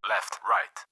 left, right.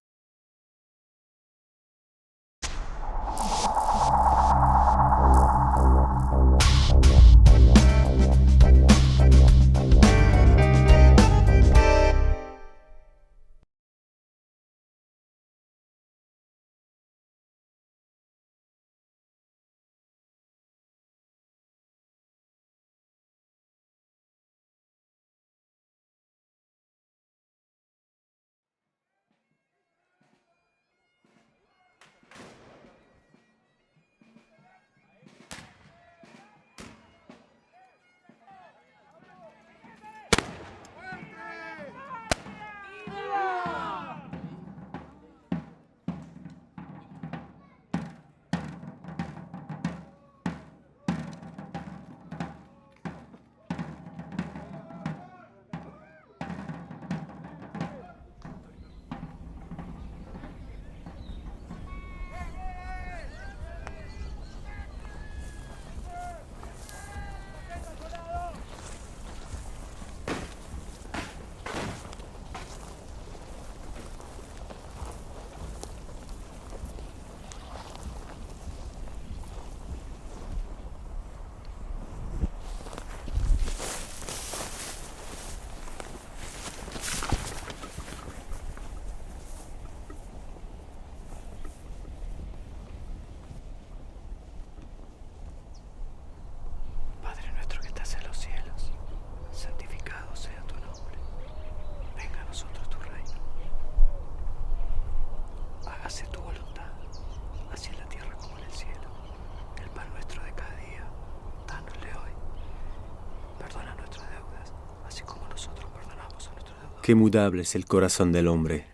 Qué mudable es el corazón del hombre.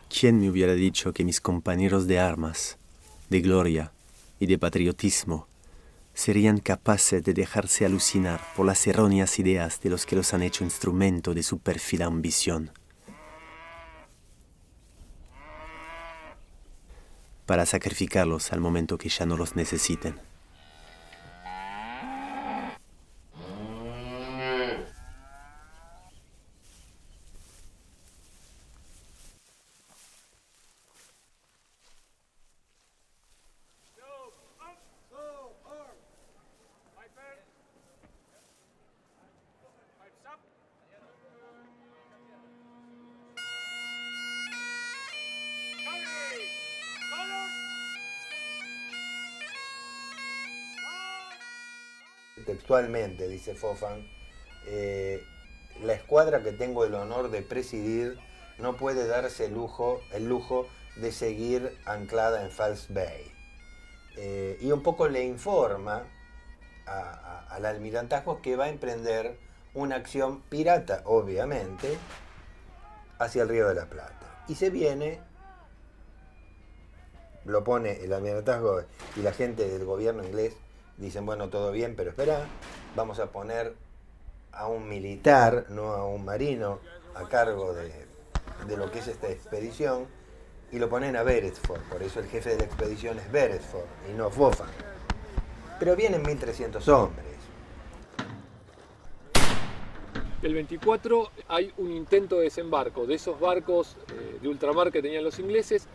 ¿Quién me hubiera dicho que mis compañeros de armas, de gloria y de patriotismo serían capaces de dejarse alucinar por las erróneas ideas de los que los han hecho instrumento de su pérfida ambición? Para sacrificarlos al momento que ya no los necesiten. Textualmente, dice Fofan, la escuadra que tengo el honor de presidir no puede darse el lujo de seguir anclada en False Bay. Y un poco le informa al almirantazgo que va a emprender una acción pirata, obviamente, hacia el Río de la Plata. Y se viene, lo pone el almirantazgo y la gente del gobierno inglés. Dicen, bueno, todo bien, pero espera, vamos a poner a un militar, no a un marino, a cargo de lo que es esta expedición, y lo ponen a Beresford. Por eso el jefe de la expedición es Beresford y no Fofan. Pero vienen 1.300 hombres. El 24 hay un intento de desembarco de esos barcos de ultramar que tenían los ingleses.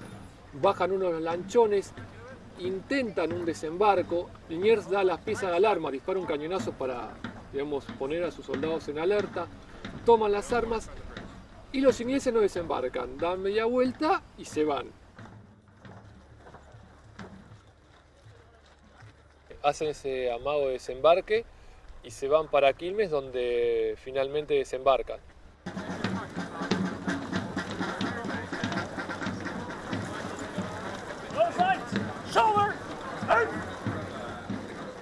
Bajan unos lanchones, intentan un desembarco. Liniers da las piezas de alarma, dispara un cañonazo para, digamos, poner a sus soldados en alerta. Toman las armas y los ingleses no desembarcan. Dan media vuelta y se van. Hacen ese amago de desembarque y se van para Quilmes, donde finalmente desembarcan.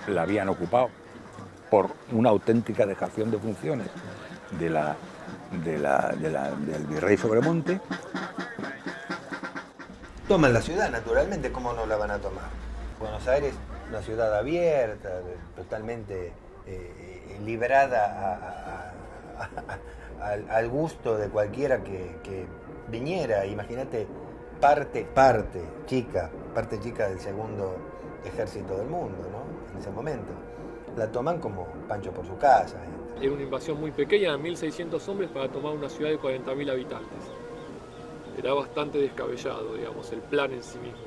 La habían ocupado por una auténtica dejación de funciones del virrey Sobremonte. Toman la ciudad, naturalmente, ¿cómo no la van a tomar? Buenos Aires, una ciudad abierta, totalmente librada al gusto de cualquiera que viniera. Imagínate, parte chica del segundo ejército del mundo, ¿no? En ese momento. la toman como Pancho por su casa. Era una invasión muy pequeña, de 1.600 hombres para tomar una ciudad de 40.000 habitantes. Era bastante descabellado, digamos, el plan en sí mismo.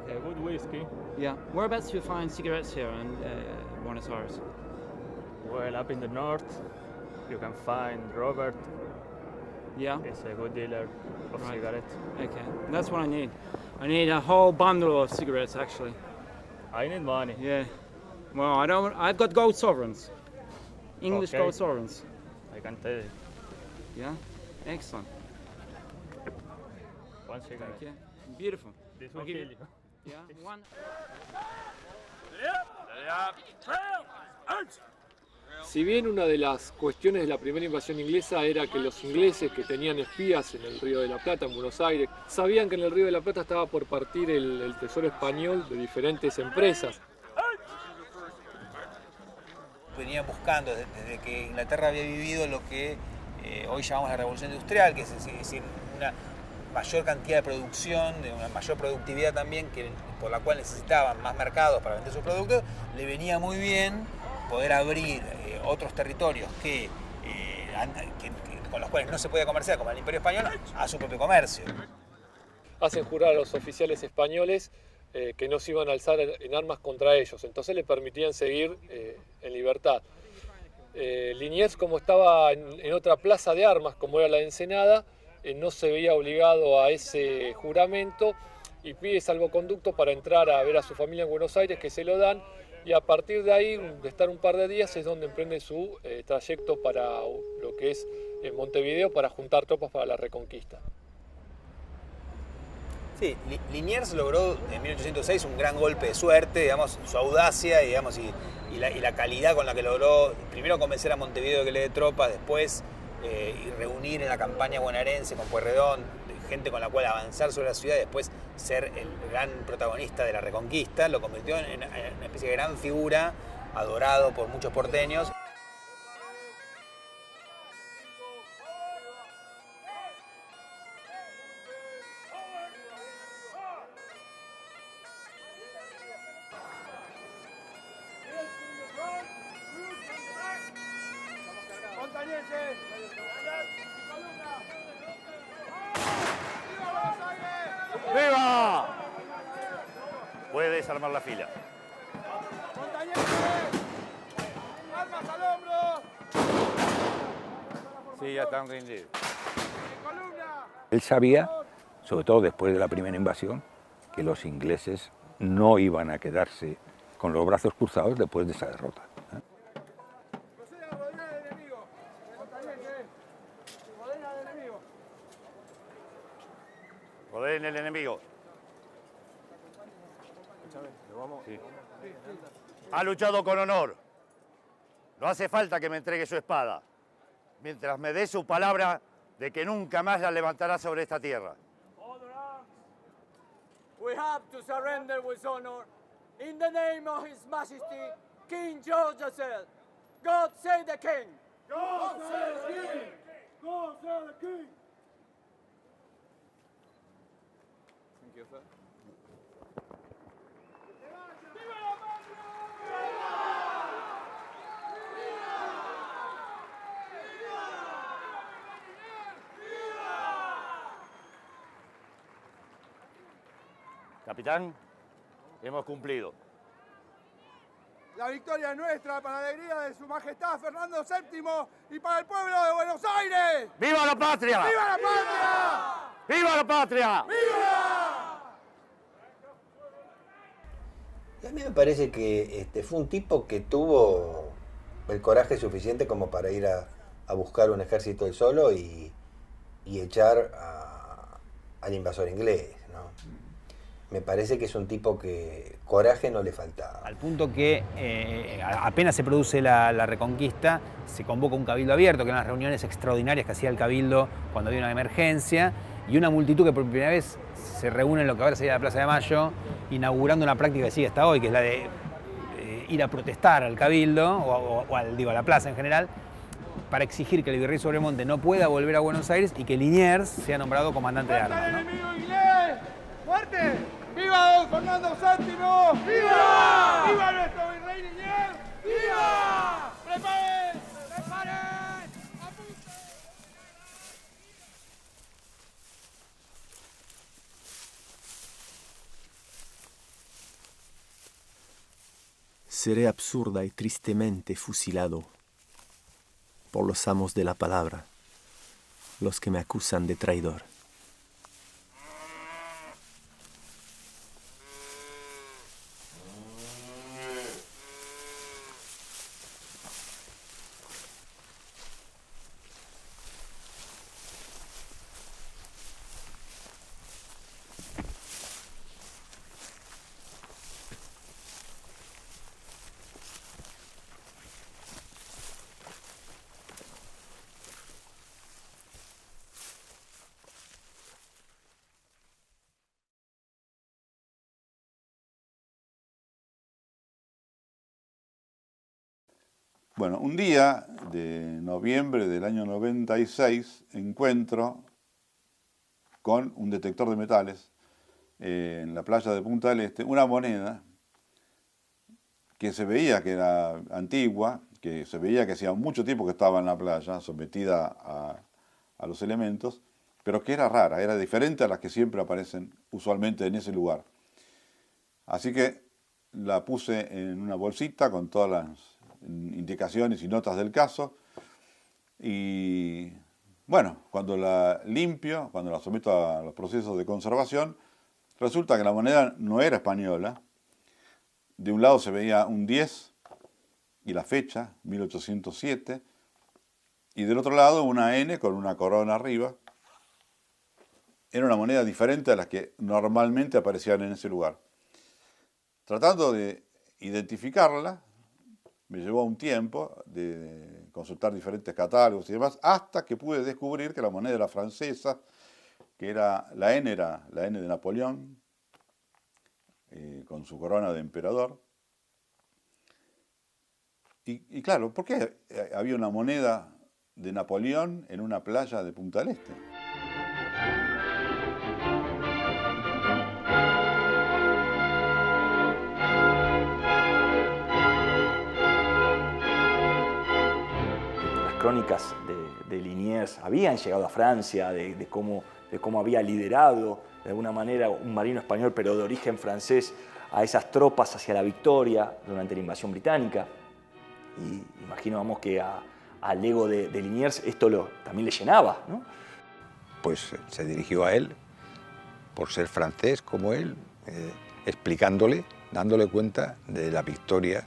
Okay, good whiskey. Yeah. Whereabouts do you find cigarettes here in Buenos Aires? Well, up in the north, you can find Robert. Yeah. He's a good dealer of Right. cigarettes. Okay, that's what I need. I need a whole bundle of cigarettes, actually. I need money. Yeah. Well, I've got gold sovereigns. English Okay. gold sovereigns. I can tell you. Yeah. Excellent. One cigarette. Okay. Beautiful. This I'll will give kill you. Yeah. One. Si bien una de las cuestiones de la primera invasión inglesa era que los ingleses que tenían espías en el Río de la Plata, en Buenos Aires, sabían que en el Río de la Plata estaba por partir el tesoro español de diferentes empresas. Venían buscando desde que Inglaterra había vivido lo que hoy llamamos la revolución industrial, que es decir, una mayor cantidad de producción, de una mayor productividad también, por la cual necesitaban más mercados para vender sus productos, le venía muy bien poder abrir otros territorios con los cuales no se podía comerciar, como el Imperio Español, a su propio comercio. Hacen jurar a los oficiales españoles que no se iban a alzar en armas contra ellos, entonces le permitían seguir en libertad. Liniers, como estaba en otra plaza de armas, como era la de Ensenada, no se veía obligado a ese juramento y pide salvoconducto para entrar a ver a su familia en Buenos Aires, que se lo dan, y a partir de ahí, de estar un par de días, es donde emprende su trayecto para lo que es Montevideo, para juntar tropas para la Reconquista. Sí, Liniers logró en 1806 un gran golpe de suerte, digamos, su audacia digamos, y la calidad con la que logró primero convencer a Montevideo de que le dé tropas, después y reunir en la campaña bonaerense con Pueyrredón gente con la cual avanzar sobre la ciudad y después ser el gran protagonista de la Reconquista, lo convirtió en una especie de gran figura, adorado por muchos porteños. ¡Viva! Puede desarmar la fila. ¡Armas al hombro! Sí, ya están rendidos. Él sabía, sobre todo después de la primera invasión, que los ingleses no iban a quedarse con los brazos cruzados después de esa derrota. Procede a rodear al enemigo. Rodeen al enemigo. Rodeen el enemigo. Sí. Ha luchado con honor. No hace falta que me entregue su espada, mientras me dé su palabra de que nunca más la levantará sobre esta tierra. We have to surrender with honor in the name of His Majesty, King George III. God save the King! God save the King! God save the King! Thank you, sir. ¡Viva la patria! Capitán, hemos cumplido. La victoria es nuestra para la alegría de Su Majestad Fernando VII y para el pueblo de Buenos Aires. ¡Viva la patria! ¡Viva la patria! ¡Viva la patria! ¡Viva! Y a mí me parece que fue un tipo que tuvo el coraje suficiente como para ir a buscar un ejército él solo y echar al invasor inglés, ¿no? Me parece que es un tipo que coraje no le faltaba. Al punto que apenas se produce la Reconquista, se convoca un cabildo abierto, que eran las reuniones extraordinarias que hacía el cabildo cuando había una emergencia, y una multitud que por primera vez se reúne en lo que ahora sería la Plaza de Mayo, inaugurando una práctica que sigue hasta hoy, que es la de ir a protestar al cabildo, o a la plaza en general, para exigir que el virrey Sobremonte no pueda volver a Buenos Aires y que Liniers sea nombrado comandante de armas, ¿no? ¡Enemigo inglés! ¡Fuerte! ¡Viva don Fernando VII! ¡Viva! ¡Viva nuestro virrey Liniers! ¡Arriba! ¡Preparen! ¡Preparen! Seré absurda y tristemente fusilado por los amos de la palabra, los que me acusan de traidor. Bueno, un día de noviembre del año 96 encuentro con un detector de metales en la playa de Punta del Este una moneda que se veía que era antigua, que se veía que hacía mucho tiempo que estaba en la playa, sometida a los elementos, pero que era rara, era diferente a las que siempre aparecen usualmente en ese lugar. Así que la puse en una bolsita con todas las indicaciones y notas del caso, y bueno, cuando la limpio, cuando la someto a los procesos de conservación, resulta que la moneda no era española. De un lado se veía un 10 y la fecha, 1807, y del otro lado una N con una corona arriba. Era una moneda diferente a las que normalmente aparecían en ese lugar. Tratando de identificarla, me llevó un tiempo de consultar diferentes catálogos y demás, hasta que pude descubrir que la moneda era francesa, que era la N de Napoleón, con su corona de emperador. Y claro, ¿por qué había una moneda de Napoleón en una playa de Punta del Este? Crónicas de Liniers habían llegado a Francia, de cómo había liderado de alguna manera un marino español, pero de origen francés, a esas tropas hacia la victoria durante la invasión británica. Y imagino, vamos, que al ego de Liniers esto también le llenaba, ¿no? Pues se dirigió a él, por ser francés como él, explicándole, dándole cuenta de la victoria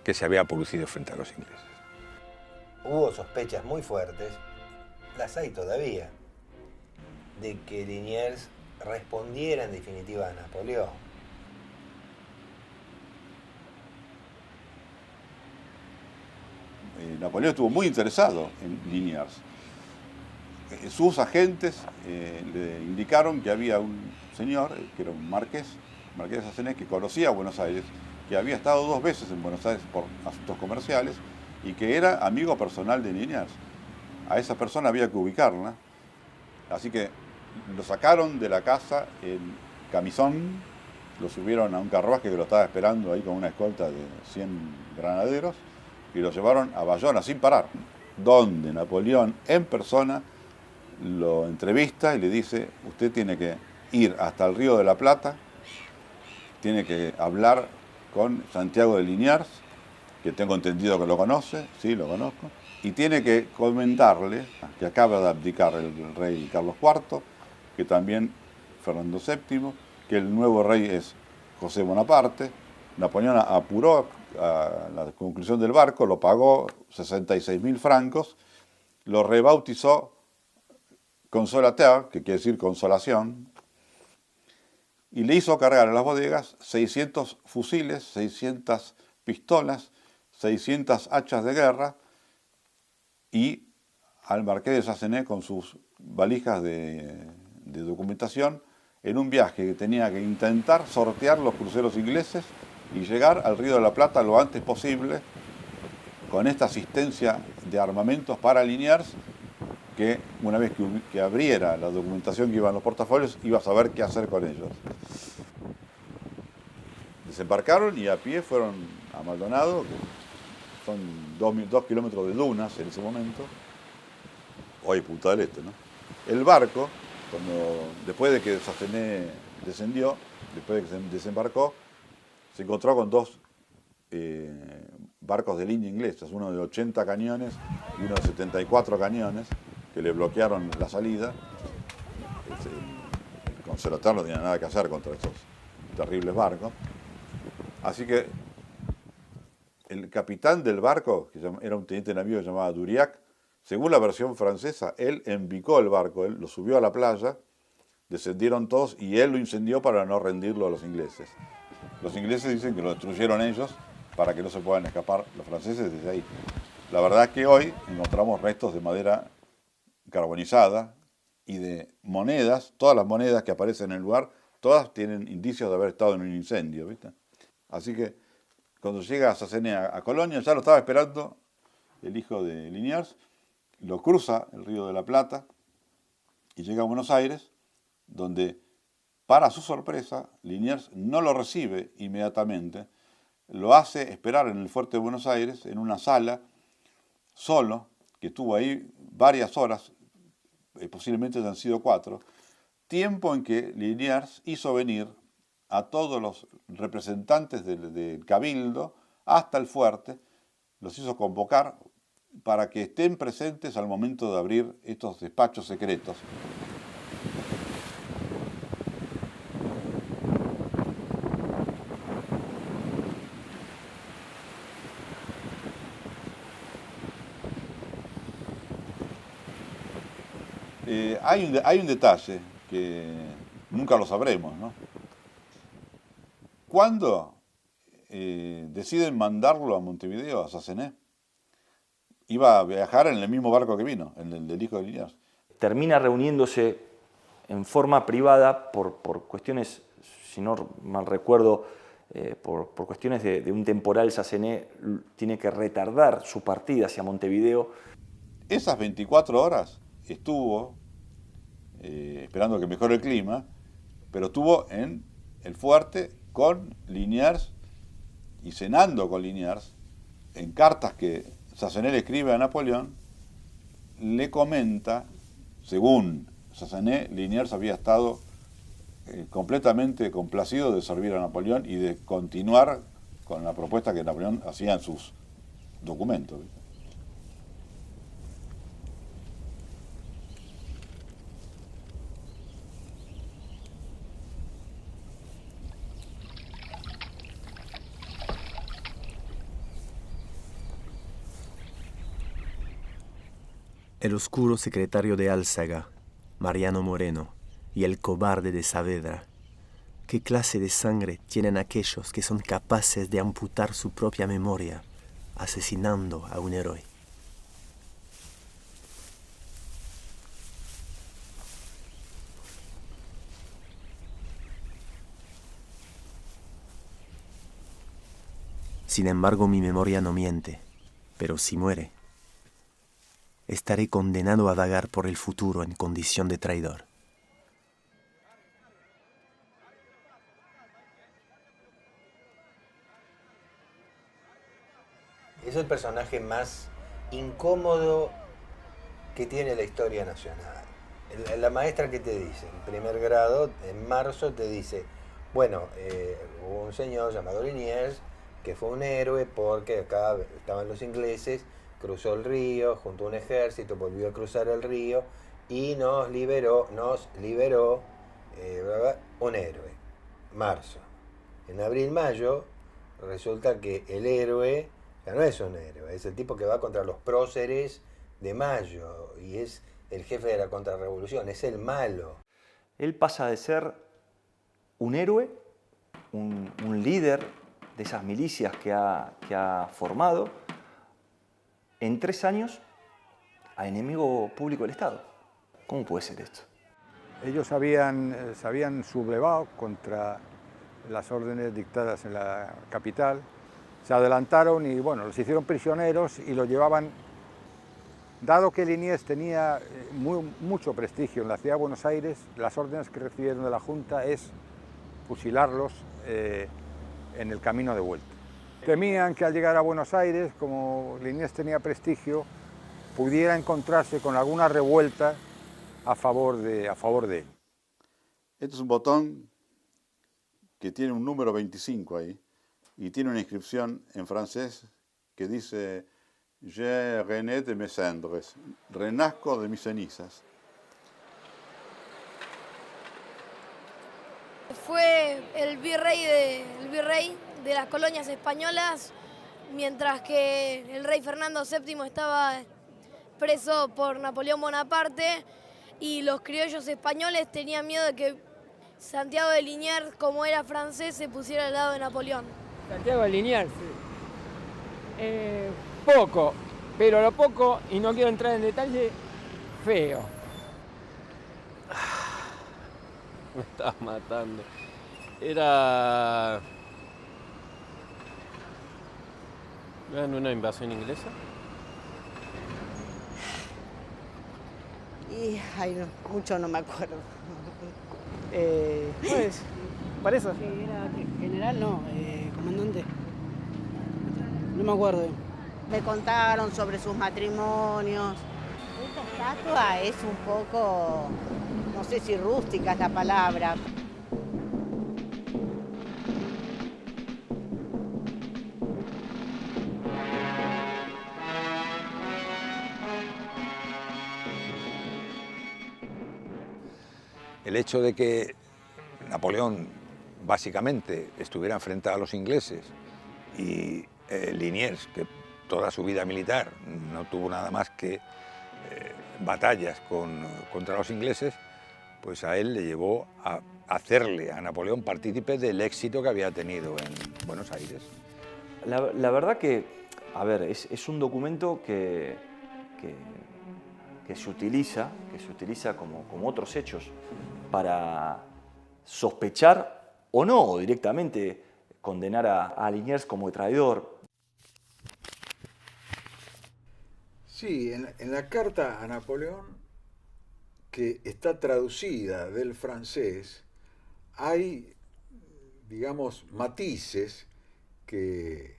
que se había producido frente a los ingleses. Hubo sospechas muy fuertes, las hay todavía, de que Liniers respondiera en definitiva a Napoleón. Napoleón estuvo muy interesado en Liniers. Sus agentes le indicaron que había un señor, que era un marqués de Sacenés, que conocía Buenos Aires, que había estado 2 veces en Buenos Aires por asuntos comerciales, y que era amigo personal de Liniers. A esa persona había que ubicarla, así que lo sacaron de la casa en camisón, lo subieron a un carruaje que lo estaba esperando ahí con una escolta de 100 granaderos, y lo llevaron a Bayona sin parar, donde Napoleón en persona lo entrevista y le dice: usted tiene que ir hasta el Río de la Plata, tiene que hablar con Santiago de Liniers, que tengo entendido que lo conoce, sí, lo conozco, y tiene que comentarle que acaba de abdicar el rey Carlos IV, que también Fernando VII, que el nuevo rey es José Bonaparte. Napoleón apuró a la conclusión del barco, lo pagó 66.000 francos, lo rebautizó Consolateur, que quiere decir consolación, y le hizo cargar en las bodegas 600 fusiles, 600 pistolas, 600 hachas de guerra, y al marqués de Sacenés con sus valijas de documentación, en un viaje que tenía que intentar sortear los cruceros ingleses y llegar al Río de la Plata lo antes posible, con esta asistencia de armamentos para Liniers, que una vez que abriera la documentación que iba en los portafolios, iba a saber qué hacer con ellos. Desembarcaron y a pie fueron a Maldonado, que son 2 kilómetros de dunas en ese momento, hoy Punta del Este, ¿no? El barco, después de que Sassenet descendió, después de que se desembarcó, se encontró con 2 barcos de línea inglesas, uno de 80 cañones y uno de 74 cañones, que le bloquearon la salida. El conservatore no tenía nada que hacer contra esos terribles barcos. Así que el capitán del barco, que era un teniente de navío que se llamaba Duriac, según la versión francesa, él embicó el barco, él lo subió a la playa, descendieron todos y él lo incendió para no rendirlo a los ingleses. Los ingleses dicen que lo destruyeron ellos para que no se puedan escapar los franceses desde ahí. La verdad es que hoy encontramos restos de madera carbonizada y de monedas, todas las monedas que aparecen en el lugar, todas tienen indicios de haber estado en un incendio, ¿viste? Así que cuando llega Sassenet a Colonia, ya lo estaba esperando el hijo de Liniers, lo cruza el Río de la Plata y llega a Buenos Aires, donde, para su sorpresa, Liniers no lo recibe inmediatamente, lo hace esperar en el fuerte de Buenos Aires, en una sala, solo, que estuvo ahí varias horas, posiblemente hayan sido 4, tiempo en que Liniers hizo venir a todos los representantes del Cabildo hasta el fuerte, los hizo convocar para que estén presentes al momento de abrir estos despachos secretos. Hay un detalle que nunca lo sabremos, ¿no? ¿Cuándo deciden mandarlo a Montevideo, a Sassenet? Iba a viajar en el mismo barco que vino, en el del hijo de Liniers. Termina reuniéndose en forma privada por cuestiones, si no mal recuerdo, por cuestiones de un temporal. Sassenet tiene que retardar su partida hacia Montevideo. Esas 24 horas estuvo esperando que mejore el clima, pero estuvo en el fuerte con Liniers y cenando con Liniers. En cartas que Sassenet le escribe a Napoleón, le comenta, según Sassenet, Liniers había estado completamente complacido de servir a Napoleón y de continuar con la propuesta que Napoleón hacía en sus documentos. El oscuro secretario de Álzaga, Mariano Moreno, y el cobarde de Saavedra. ¿Qué clase de sangre tienen aquellos que son capaces de amputar su propia memoria, asesinando a un héroe? Sin embargo, mi memoria no miente, pero si muere, estaré condenado a vagar por el futuro en condición de traidor. Es el personaje más incómodo que tiene la historia nacional. La maestra que te dice, en primer grado, en marzo te dice, bueno, hubo un señor llamado Liniers que fue un héroe porque acá estaban los ingleses, cruzó el río, juntó un ejército, volvió a cruzar el río y nos liberó un héroe. Marzo. En abril-mayo resulta que el héroe ya no es un héroe, es el tipo que va contra los próceres de Mayo y es el jefe de la contrarrevolución, es el malo. Él pasa de ser un héroe, un líder de esas milicias que ha formado, en 3 años, a enemigo público del Estado. ¿Cómo puede ser esto? Ellos se habían sublevado contra las órdenes dictadas en la capital, se adelantaron y bueno, los hicieron prisioneros y los llevaban. Dado que Liniers tenía mucho prestigio en la ciudad de Buenos Aires, las órdenes que recibieron de la Junta es fusilarlos en el camino de vuelta. Temían que al llegar a Buenos Aires, como Liniers tenía prestigio, pudiera encontrarse con alguna revuelta a favor de él. Este es un botón que tiene un número 25 ahí y tiene una inscripción en francés que dice Je rené de mes cendres, renazco de mis cenizas. Fue el virrey de las colonias españolas, mientras que el rey Fernando VII estaba preso por Napoleón Bonaparte y los criollos españoles tenían miedo de que Santiago de Liniers, como era francés, se pusiera al lado de Napoleón. Santiago de Liniers, poco, pero lo poco, y no quiero entrar en detalle, feo. Me estás matando. Era una invasión inglesa. Y, ay, no, mucho no me acuerdo. Pues, para eso. ¿Que era general? No, comandante. No me acuerdo. Me contaron sobre sus matrimonios. Esta estatua es un poco, no sé si rústica es la palabra. El hecho de que Napoleón básicamente estuviera enfrentado a los ingleses y Liniers, que toda su vida militar no tuvo nada más que batallas contra los ingleses, pues a él le llevó a hacerle a Napoleón partícipe del éxito que había tenido en Buenos Aires. La verdad que, a ver, es un documento que se utiliza como otros hechos para sospechar o no, o directamente condenar a Liniers como traidor. Sí, en la carta a Napoleón, que está traducida del francés, hay, digamos, matices que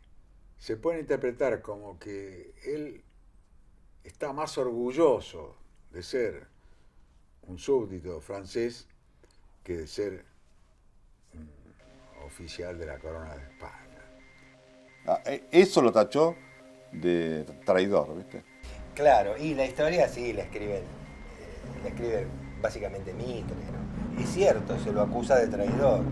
se pueden interpretar como que él está más orgulloso de ser un súbdito francés que de ser un oficial de la corona de España. Eso lo tachó de traidor, ¿viste? Claro, y la historia sí la escribe básicamente Mitre, ¿no? Es cierto, se lo acusa de traidor.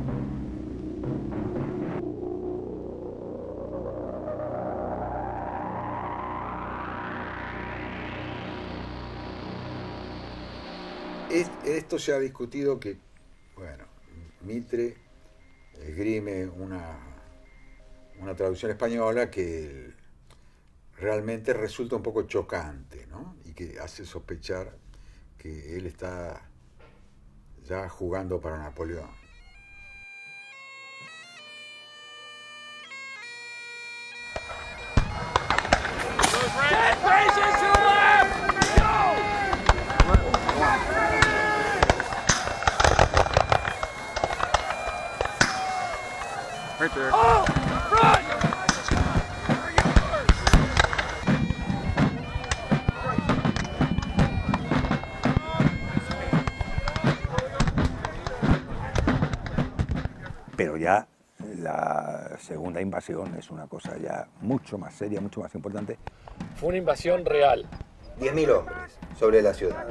Esto se ha discutido que, bueno, Mitre esgrime una traducción española que realmente resulta un poco chocante, ¿no? Y que hace sospechar que él está ya jugando para Napoleón. Right there. Oh, front! Pero ya la segunda invasión es una cosa ya mucho más seria, mucho más importante. Fue una invasión real. 10.000 hombres sobre la ciudad.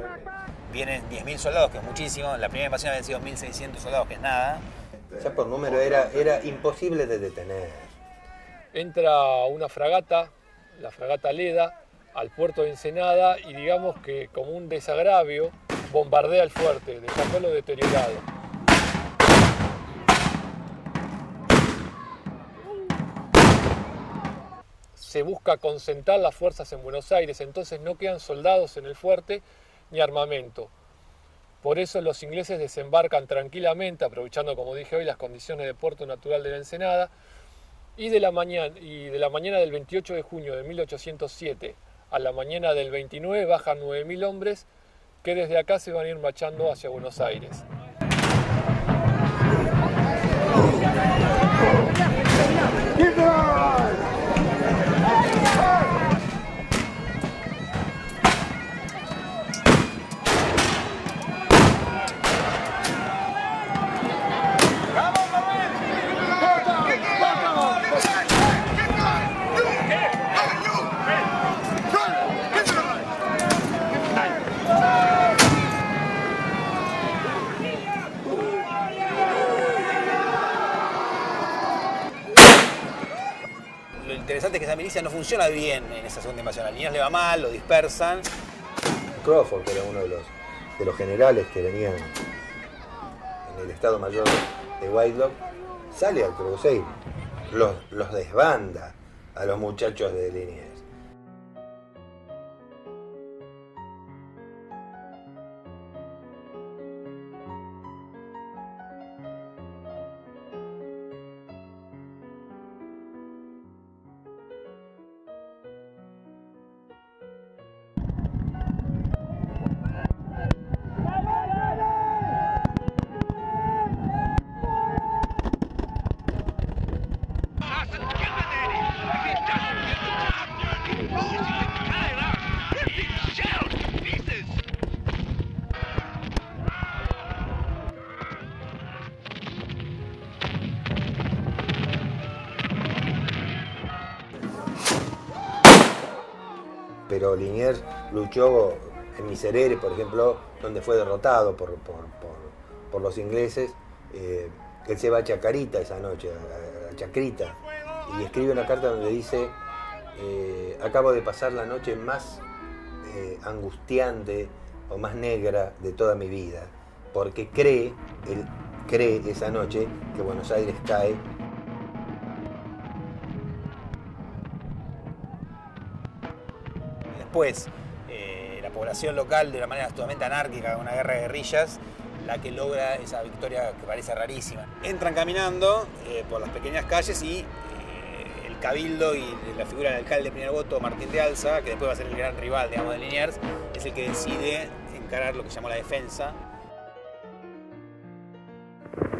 Vienen 10.000 soldados, que es muchísimo. La primera invasión habían sido 1.600 soldados, que es nada. Ya por número era imposible de detener. Entra una fragata, la fragata Leda, al puerto de Ensenada y digamos que como un desagravio bombardea el fuerte, dejándolo deteriorado. Se busca concentrar las fuerzas en Buenos Aires, entonces no quedan soldados en el fuerte ni armamento. Por eso los ingleses desembarcan tranquilamente, aprovechando, como dije hoy, las condiciones de puerto natural de la Ensenada, y de la mañana del 28 de junio de 1807 a la mañana del 29 bajan 9.000 hombres que desde acá se van a ir marchando hacia Buenos Aires. Keep the line! interesante es que esa milicia no funciona bien en esa segunda invasión. A Liniers le va mal, lo dispersan. Crawford, que era uno de los generales que venían en el Estado Mayor de Whitelock, sale al Crusade, los desbanda a los muchachos de Liniers. Pero Liniers luchó en Miserere, por ejemplo, donde fue derrotado por los ingleses. Él se va a Chacarita esa noche, a Chacrita, y escribe una carta donde dice: acabo de pasar la noche más angustiante o más negra de toda mi vida, porque él cree esa noche que Buenos Aires cae. Después, la población local, de una manera totalmente anárquica, una guerra de guerrillas, la que logra esa victoria que parece rarísima. Entran caminando por las pequeñas calles y el cabildo y la figura del alcalde de primer voto, Martín de Alza, que después va a ser el gran rival, digamos, de Liniers, es el que decide encarar lo que llamó la defensa.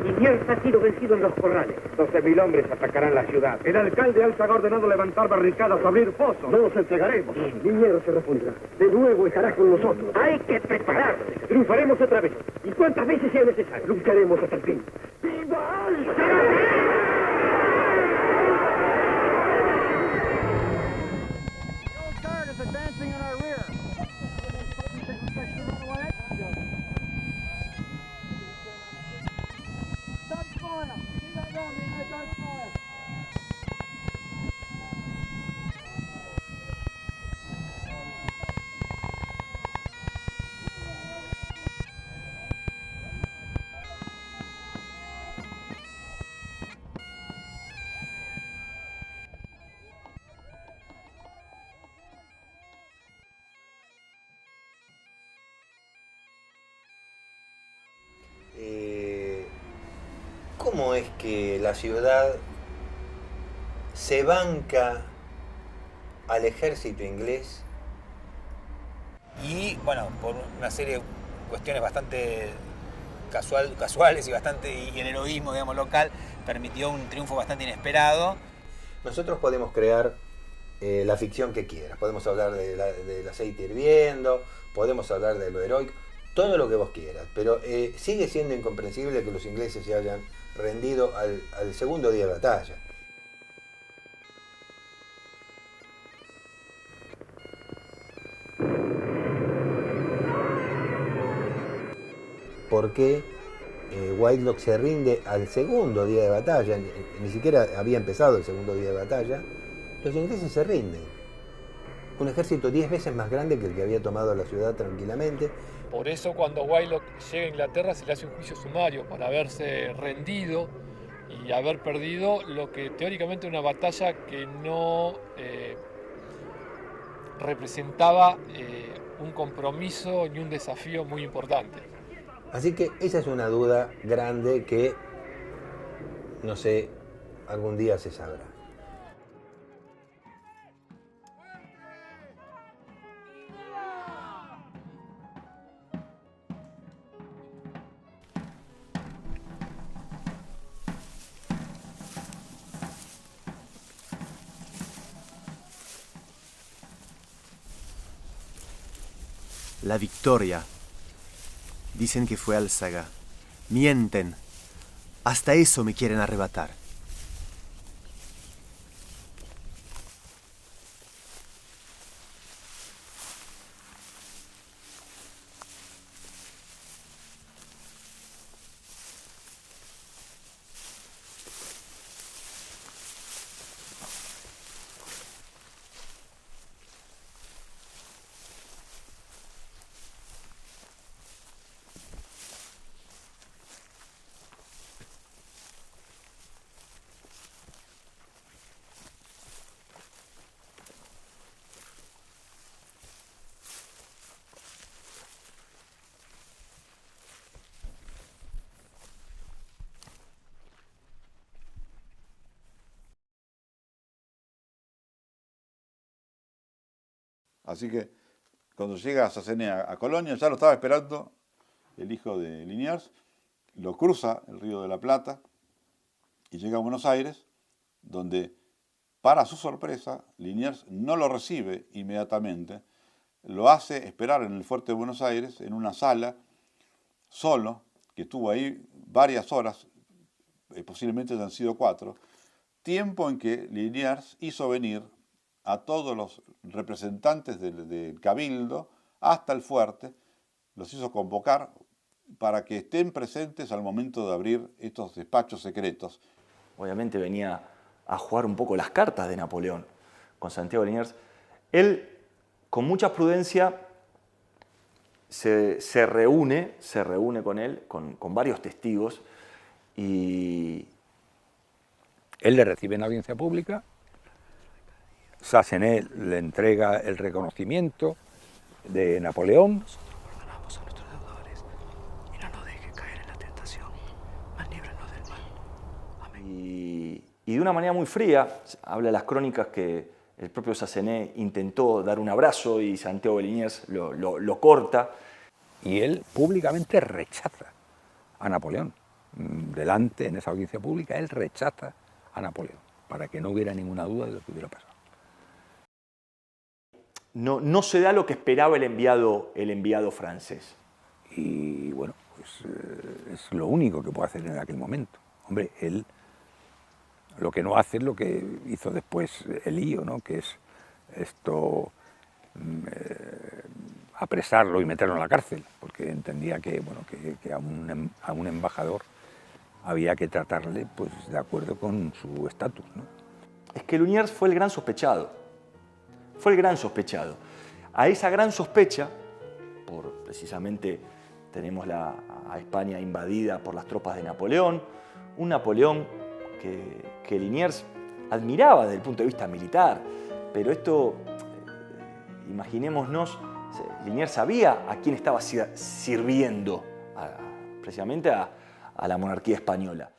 Liniers ha sido vencido en los corrales. 12.000 hombres atacarán la ciudad. El alcalde Alza ha ordenado levantar barricadas, abrir pozos. No nos entregaremos. Liniers se repondrá. De nuevo estará con nosotros. Hay que prepararse. Triunfaremos otra vez. Y cuantas veces sea necesario. Lucharemos hasta el fin. ¡Viva Alza! ¿Cómo es que la ciudad se banca al ejército inglés? Y bueno, por una serie de cuestiones bastante casuales y el heroísmo, digamos, local, permitió un triunfo bastante inesperado. Nosotros podemos crear la ficción que quieras. Podemos hablar del aceite hirviendo, podemos hablar de lo heroico, todo lo que vos quieras. Pero sigue siendo incomprensible que los ingleses se hayan rendido al segundo día de batalla. ¿Por qué Whitelock se rinde al segundo día de batalla? Ni siquiera había empezado el segundo día de batalla. Los ingleses se rinden. Un ejército 10 veces más grande que el que había tomado la ciudad tranquilamente. Por eso cuando Whitelock llega a Inglaterra se le hace un juicio sumario por haberse rendido y haber perdido lo que teóricamente una batalla que no representaba un compromiso ni un desafío muy importante. Así que esa es una duda grande que, no sé, algún día se sabrá. La victoria. Dicen que fue Álzaga. Mienten. Hasta eso me quieren arrebatar. Así que cuando llega Sassenet a Colonia, ya lo estaba esperando el hijo de Liniers, lo cruza el Río de la Plata y llega a Buenos Aires, donde, para su sorpresa, Liniers no lo recibe inmediatamente, lo hace esperar en el fuerte de Buenos Aires, en una sala, solo, que estuvo ahí varias horas, posiblemente hayan sido 4, tiempo en que Liniers hizo venir a todos los representantes del Cabildo hasta el fuerte, los hizo convocar para que estén presentes al momento de abrir estos despachos secretos. Obviamente venía a jugar un poco las cartas de Napoleón con Santiago de Liniers. Él, con mucha prudencia, se reúne con él, con varios testigos, y él le recibe en audiencia pública, Sassenet le entrega el reconocimiento de Napoleón. Y de una manera muy fría, habla de las crónicas que el propio Sassenet intentó dar un abrazo y Santiago de Liniers lo corta. Y él públicamente rechaza a Napoleón. Delante, en esa audiencia pública, él rechaza a Napoleón, para que no hubiera ninguna duda de lo que hubiera pasado. No se da lo que esperaba el enviado francés. Y bueno, pues es lo único que puede hacer en aquel momento. Hombre, él lo que no hace es lo que hizo después Elío, ¿no? Que es esto, apresarlo y meterlo en la cárcel, porque entendía que, bueno, que a un embajador había que tratarle pues, de acuerdo con su estatus, ¿no? Es que Liniers fue el gran sospechado. Fue el gran sospechado. A esa gran sospecha, precisamente tenemos a España invadida por las tropas de Napoleón, un Napoleón que Liniers admiraba desde el punto de vista militar, pero esto, imaginémonos, Liniers sabía a quién estaba sirviendo, precisamente a la monarquía española.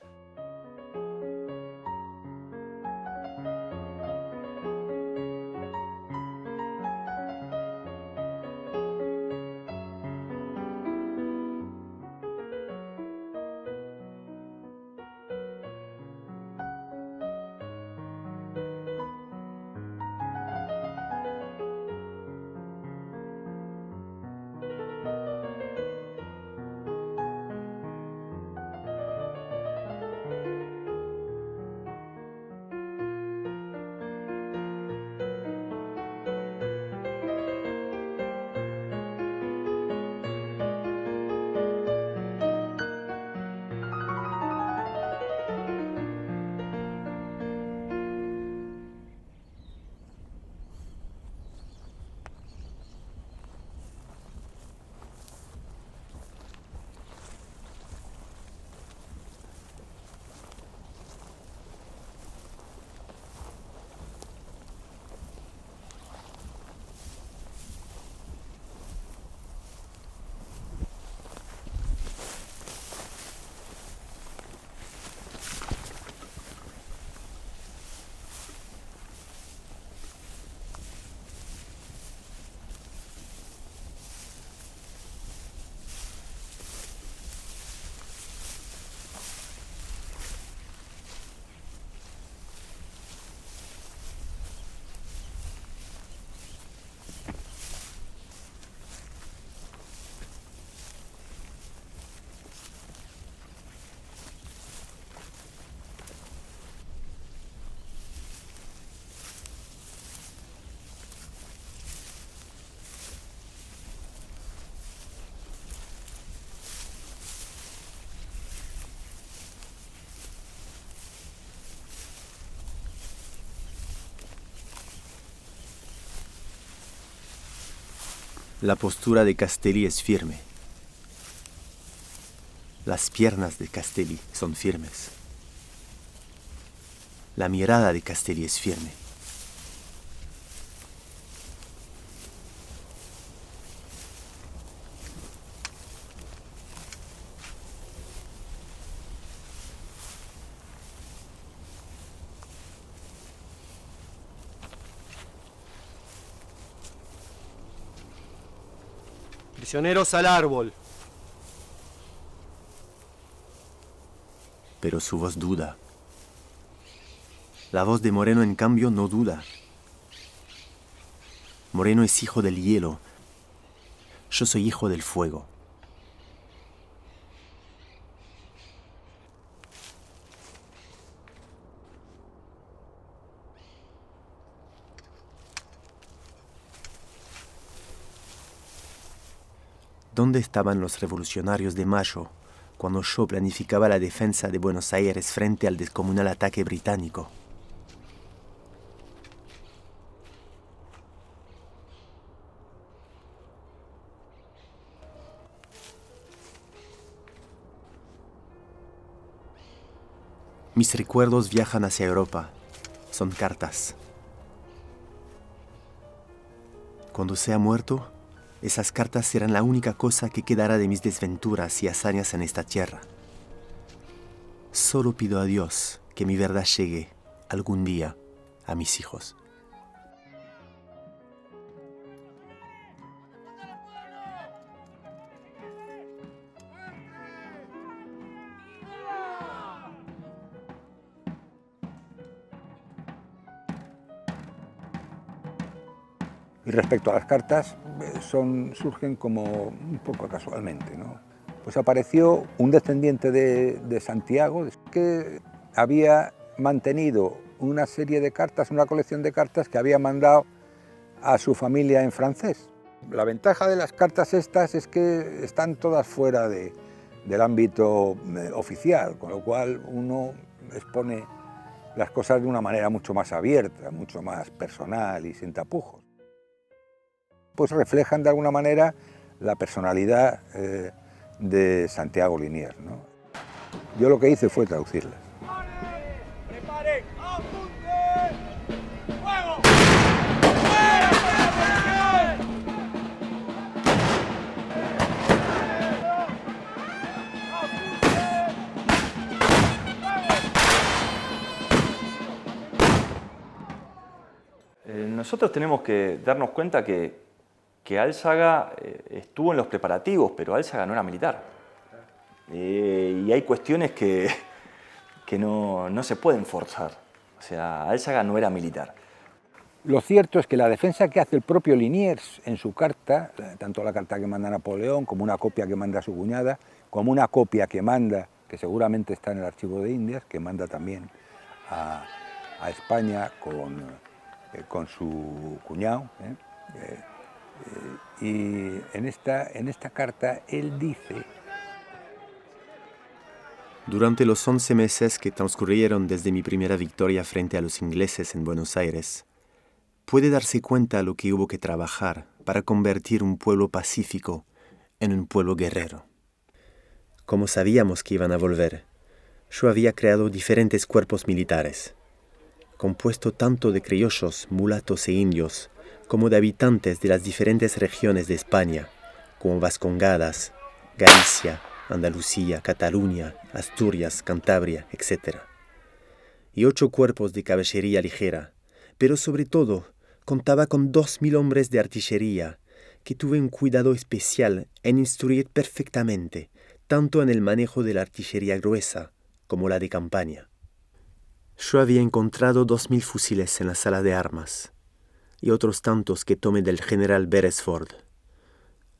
La postura de Castelli es firme. Las piernas de Castelli son firmes. La mirada de Castelli es firme. Prisioneros al árbol. Pero su voz duda. La voz de Moreno, en cambio, no duda. Moreno es hijo del hielo. Yo soy hijo del fuego. ¿Dónde estaban los revolucionarios de mayo cuando yo planificaba la defensa de Buenos Aires frente al descomunal ataque británico? Mis recuerdos viajan hacia Europa. Son cartas. Cuando sea muerto, esas cartas serán la única cosa que quedará de mis desventuras y hazañas en esta tierra. Solo pido a Dios que mi verdad llegue algún día a mis hijos. Y respecto a las cartas, surgen como un poco casualmente, ¿no? Pues apareció un descendiente de Santiago que había mantenido una serie de cartas, una colección de cartas que había mandado a su familia en francés. La ventaja de las cartas estas es que están todas fuera del ámbito oficial, con lo cual uno expone las cosas de una manera mucho más abierta, mucho más personal y sin tapujos. Pues reflejan de alguna manera la personalidad de Santiago Liniers, ¿no? Yo lo que hice fue traducirlas. ¡Preparen! ¡Apunten! ¡Fuego! Nosotros tenemos que darnos cuenta que Álzaga estuvo en los preparativos, pero Álzaga no era militar. Y hay cuestiones que no se pueden forzar. O sea, Álzaga no era militar. Lo cierto es que la defensa que hace el propio Liniers en su carta, tanto la carta que manda Napoleón, como una copia que manda a su cuñada, como una copia que manda, que seguramente está en el Archivo de Indias, que manda también a España con su cuñado, y en esta carta él dice: Durante los 11 meses que transcurrieron desde mi primera victoria frente a los ingleses en Buenos Aires, puede darse cuenta lo que hubo que trabajar para convertir un pueblo pacífico en un pueblo guerrero. Como sabíamos que iban a volver, yo había creado diferentes cuerpos militares, compuesto tanto de criollos, mulatos e indios, como de habitantes de las diferentes regiones de España, como Vascongadas, Galicia, Andalucía, Cataluña, Asturias, Cantabria, etc. Y 8 cuerpos de caballería ligera, pero sobre todo contaba con 2000 hombres de artillería, que tuve un cuidado especial en instruir perfectamente, tanto en el manejo de la artillería gruesa como la de campaña. Yo había encontrado 2000 fusiles en la sala de armas, y otros tantos que tomé del general Beresford.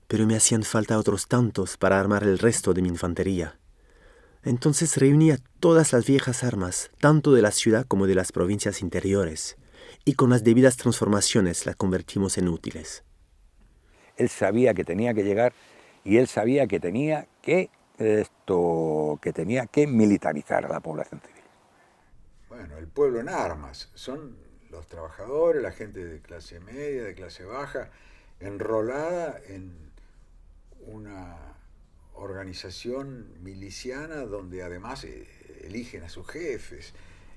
Pero me hacían falta otros tantos para armar el resto de mi infantería. Entonces reunía todas las viejas armas, tanto de la ciudad como de las provincias interiores, y con las debidas transformaciones las convertimos en útiles. Él sabía que tenía que llegar y él sabía que tenía que militarizar a la población civil. Bueno, el pueblo en armas, son los trabajadores, la gente de clase media, de clase baja, enrolada en una organización miliciana donde además eligen a sus jefes,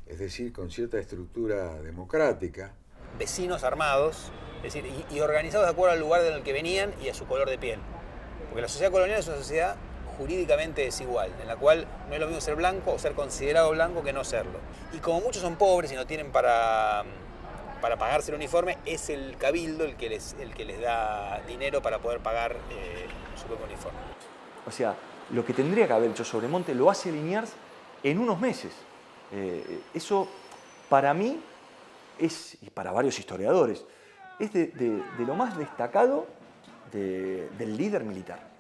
es decir, con cierta estructura democrática. Vecinos armados, es decir, y organizados de acuerdo al lugar en el que venían y a su color de piel. Porque la sociedad colonial es una sociedad jurídicamente desigual, en la cual no es lo mismo ser blanco o ser considerado blanco que no serlo. Y como muchos son pobres y no tienen para para pagarse el uniforme, es el cabildo el que les da dinero para poder pagar su propio uniforme. O sea, lo que tendría que haber hecho Sobremonte lo hace Liniers en unos meses. Eso, para mí, y para varios historiadores, es de lo más destacado del líder militar.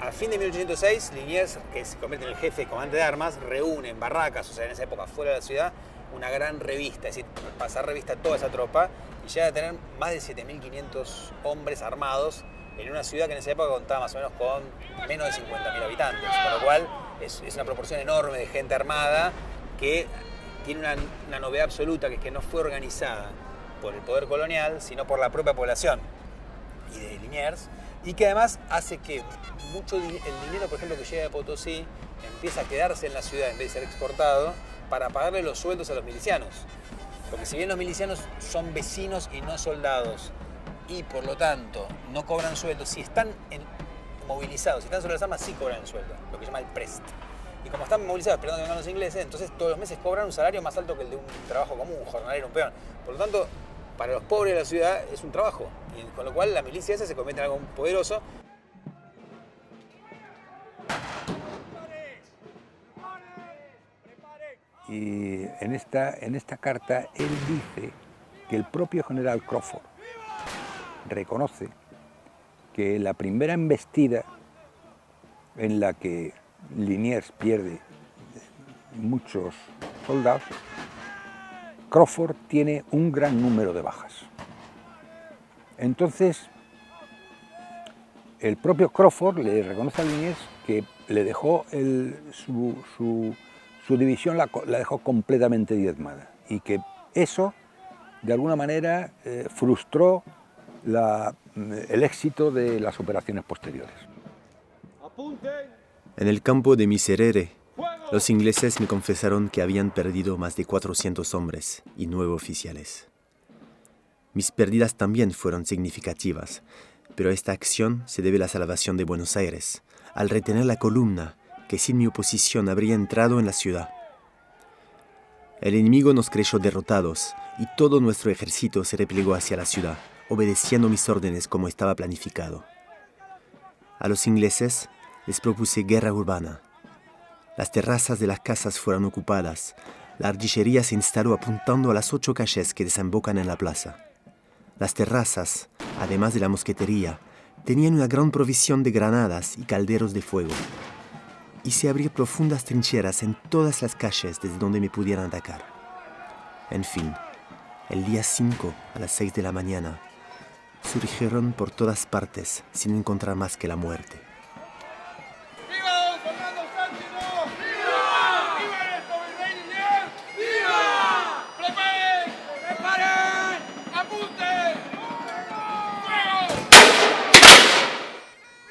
A fin de 1806, Liniers, que se convierte en el jefe de comandante de armas, reúne en Barracas, o sea, en esa época fuera de la ciudad, una gran revista, es decir, pasar revista a toda esa tropa y llega a tener más de 7.500 hombres armados en una ciudad que en esa época contaba más o menos con menos de 50.000 habitantes, con lo cual es una proporción enorme de gente armada que tiene una novedad absoluta, que es que no fue organizada por el poder colonial, sino por la propia población y de Liniers, y que además hace que mucho el dinero, por ejemplo, que llega de Potosí, empieza a quedarse en la ciudad en vez de ser exportado para pagarle los sueldos a los milicianos. Porque si bien los milicianos son vecinos y no soldados, y por lo tanto no cobran sueldo, si están movilizados, si están sobre las armas, sí cobran el sueldo, lo que se llama el prest. Y como están movilizados esperando que vengan los ingleses, entonces todos los meses cobran un salario más alto que el de un trabajo común, un jornalero, un peón. Por lo tanto, para los pobres de la ciudad es un trabajo, y con lo cual la milicia esa se convierte en algo poderoso. Y en esta carta él dice que el propio general Crawford reconoce que la primera embestida en la que Liniers pierde muchos soldados, Crawford tiene un gran número de bajas. Entonces, el propio Crawford le reconoce a Liniers que le dejó su división la dejó completamente diezmada y que eso, de alguna manera, frustró el éxito de las operaciones posteriores. En el campo de Miserere, los ingleses me confesaron que habían perdido más de 400 hombres y 9 oficiales. Mis pérdidas también fueron significativas, pero esta acción se debe a la salvación de Buenos Aires, al retener la columna que sin mi oposición habría entrado en la ciudad. El enemigo nos creyó derrotados y todo nuestro ejército se replegó hacia la ciudad, obedeciendo mis órdenes como estaba planificado. A los ingleses les propuse guerra urbana. Las terrazas de las casas fueron ocupadas, la artillería se instaló apuntando a las 8 calles que desembocan en la plaza. Las terrazas, además de la mosquetería, tenían una gran provisión de granadas y calderos de fuego. Hice abrir profundas trincheras en todas las calles desde donde me pudieran atacar. En fin, el día 5 a las 6 de la mañana, surgieron por todas partes sin encontrar más que la muerte. ¡Viva don Fernando VII! ¡Viva! ¡Viva nuestro virrey Liniers! ¡Viva! ¡Preparen! ¡Preparen! ¡Apunten! ¡Fuego!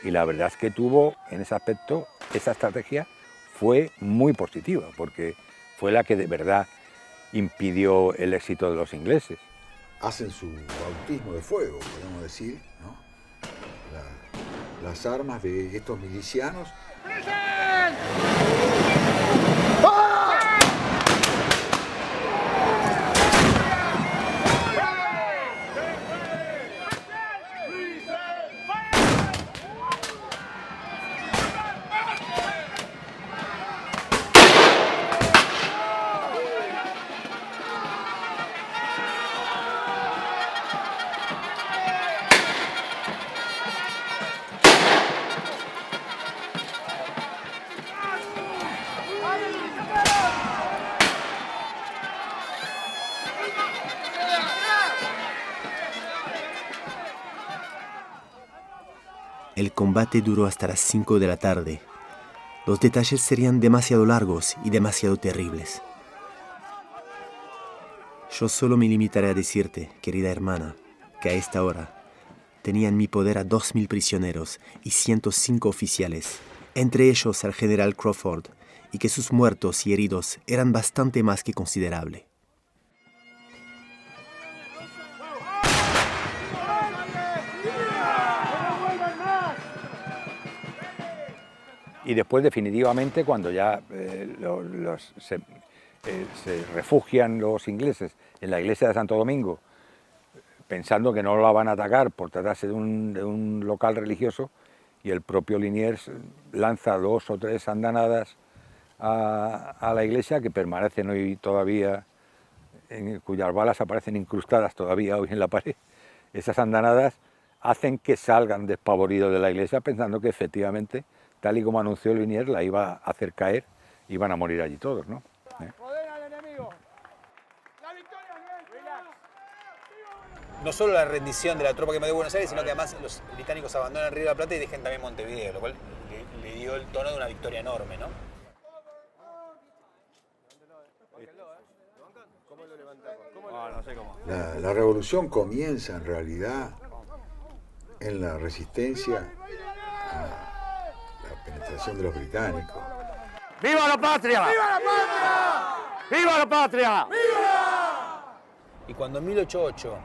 Y la verdad es que tuvo, en ese aspecto, esa estrategia fue muy positiva, porque fue la que de verdad impidió el éxito de los ingleses. Hacen su bautismo de fuego, podemos decir, ¿no? Las armas de estos milicianos. El combate duró hasta las 5 de la tarde. Los detalles serían demasiado largos y demasiado terribles. Yo solo me limitaré a decirte, querida hermana, que a esta hora tenía en mi poder a 2.000 prisioneros y 105 oficiales, entre ellos al general Crawford, y que sus muertos y heridos eran bastante más que considerable. Y después, definitivamente, cuando ya se refugian los ingleses en la iglesia de Santo Domingo, pensando que no la van a atacar por tratarse de un local religioso, y el propio Liniers lanza 2 o 3 andanadas a la iglesia que permanecen hoy todavía, cuyas balas aparecen incrustadas todavía hoy en la pared. Esas andanadas hacen que salgan despavoridos de la iglesia pensando que efectivamente, tal y como anunció Liniers, la iba a hacer caer, iban a morir allí todos, ¿no? No solo la rendición de la tropa que invadió Buenos Aires, sino que además los británicos abandonan Río de la Plata y dejan también Montevideo, lo cual le dio el tono de una victoria enorme, ¿no? La revolución comienza en realidad en la resistencia a la penetración de los británicos. ¡Viva la patria! ¡Viva la patria! ¡Viva la patria! ¡Viva! Y cuando en 1808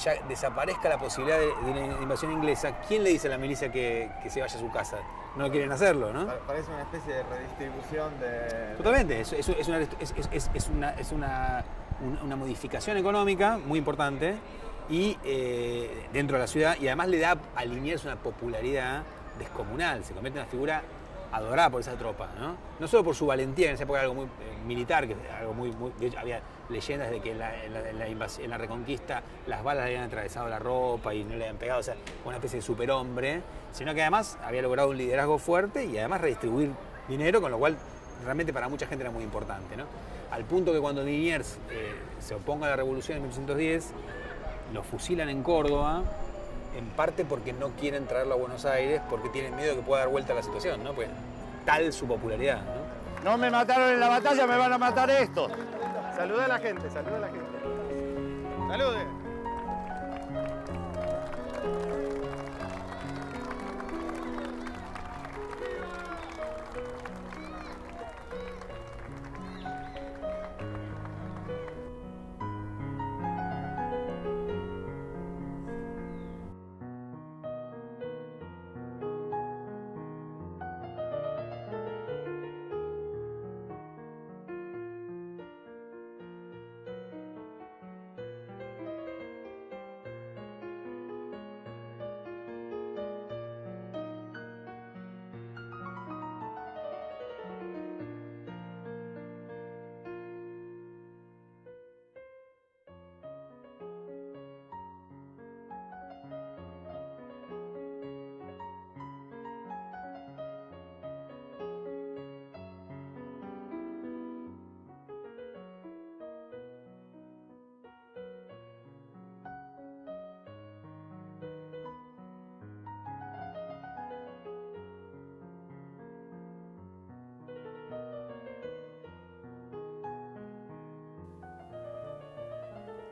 ya desaparezca la posibilidad de una invasión inglesa, ¿quién le dice a la milicia que se vaya a su casa? No quieren hacerlo, ¿no? Parece una especie de redistribución de... Totalmente, es una modificación económica muy importante y dentro de la ciudad, y además le da a Liniers una popularidad descomunal, se convierte en una figura adorada por esa tropa, ¿no? No solo por su valentía, en esa época era algo muy militar, que algo muy, de hecho había leyendas de que en la Reconquista las balas le habían atravesado la ropa y no le habían pegado, o sea, una especie de superhombre, sino que además había logrado un liderazgo fuerte y además redistribuir dinero, con lo cual realmente para mucha gente era muy importante, ¿no? Al punto que cuando Liniers se oponga a la revolución en 1810, lo fusilan en Córdoba, en parte porque no quieren traerlo a Buenos Aires, porque tienen miedo de que pueda dar vuelta la situación, ¿no? Pues tal su popularidad, ¿no? No me mataron en la batalla, me van a matar estos. Saluda a la gente, saluda a la gente. Salude.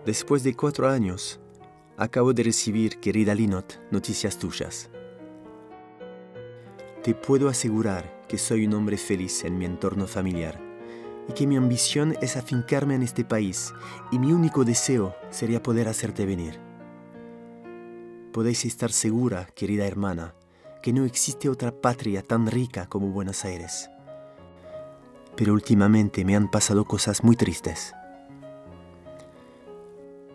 Después de 4 años, acabo de recibir, querida Linot, noticias tuyas. Te puedo asegurar que soy un hombre feliz en mi entorno familiar y que mi ambición es afincarme en este país y mi único deseo sería poder hacerte venir. Podéis estar segura, querida hermana, que no existe otra patria tan rica como Buenos Aires. Pero últimamente me han pasado cosas muy tristes.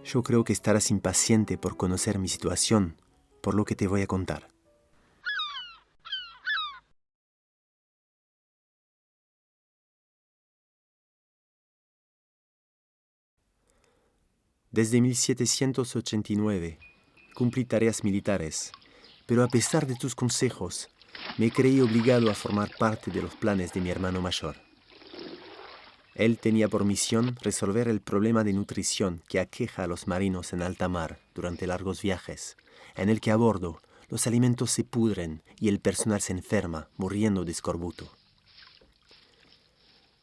Yo creo que estarás impaciente por conocer mi situación, por lo que te voy a contar. Desde 1789 cumplí tareas militares, pero a pesar de tus consejos, me creí obligado a formar parte de los planes de mi hermano mayor. Él tenía por misión resolver el problema de nutrición que aqueja a los marinos en alta mar durante largos viajes, en el que a bordo los alimentos se pudren y el personal se enferma, muriendo de escorbuto.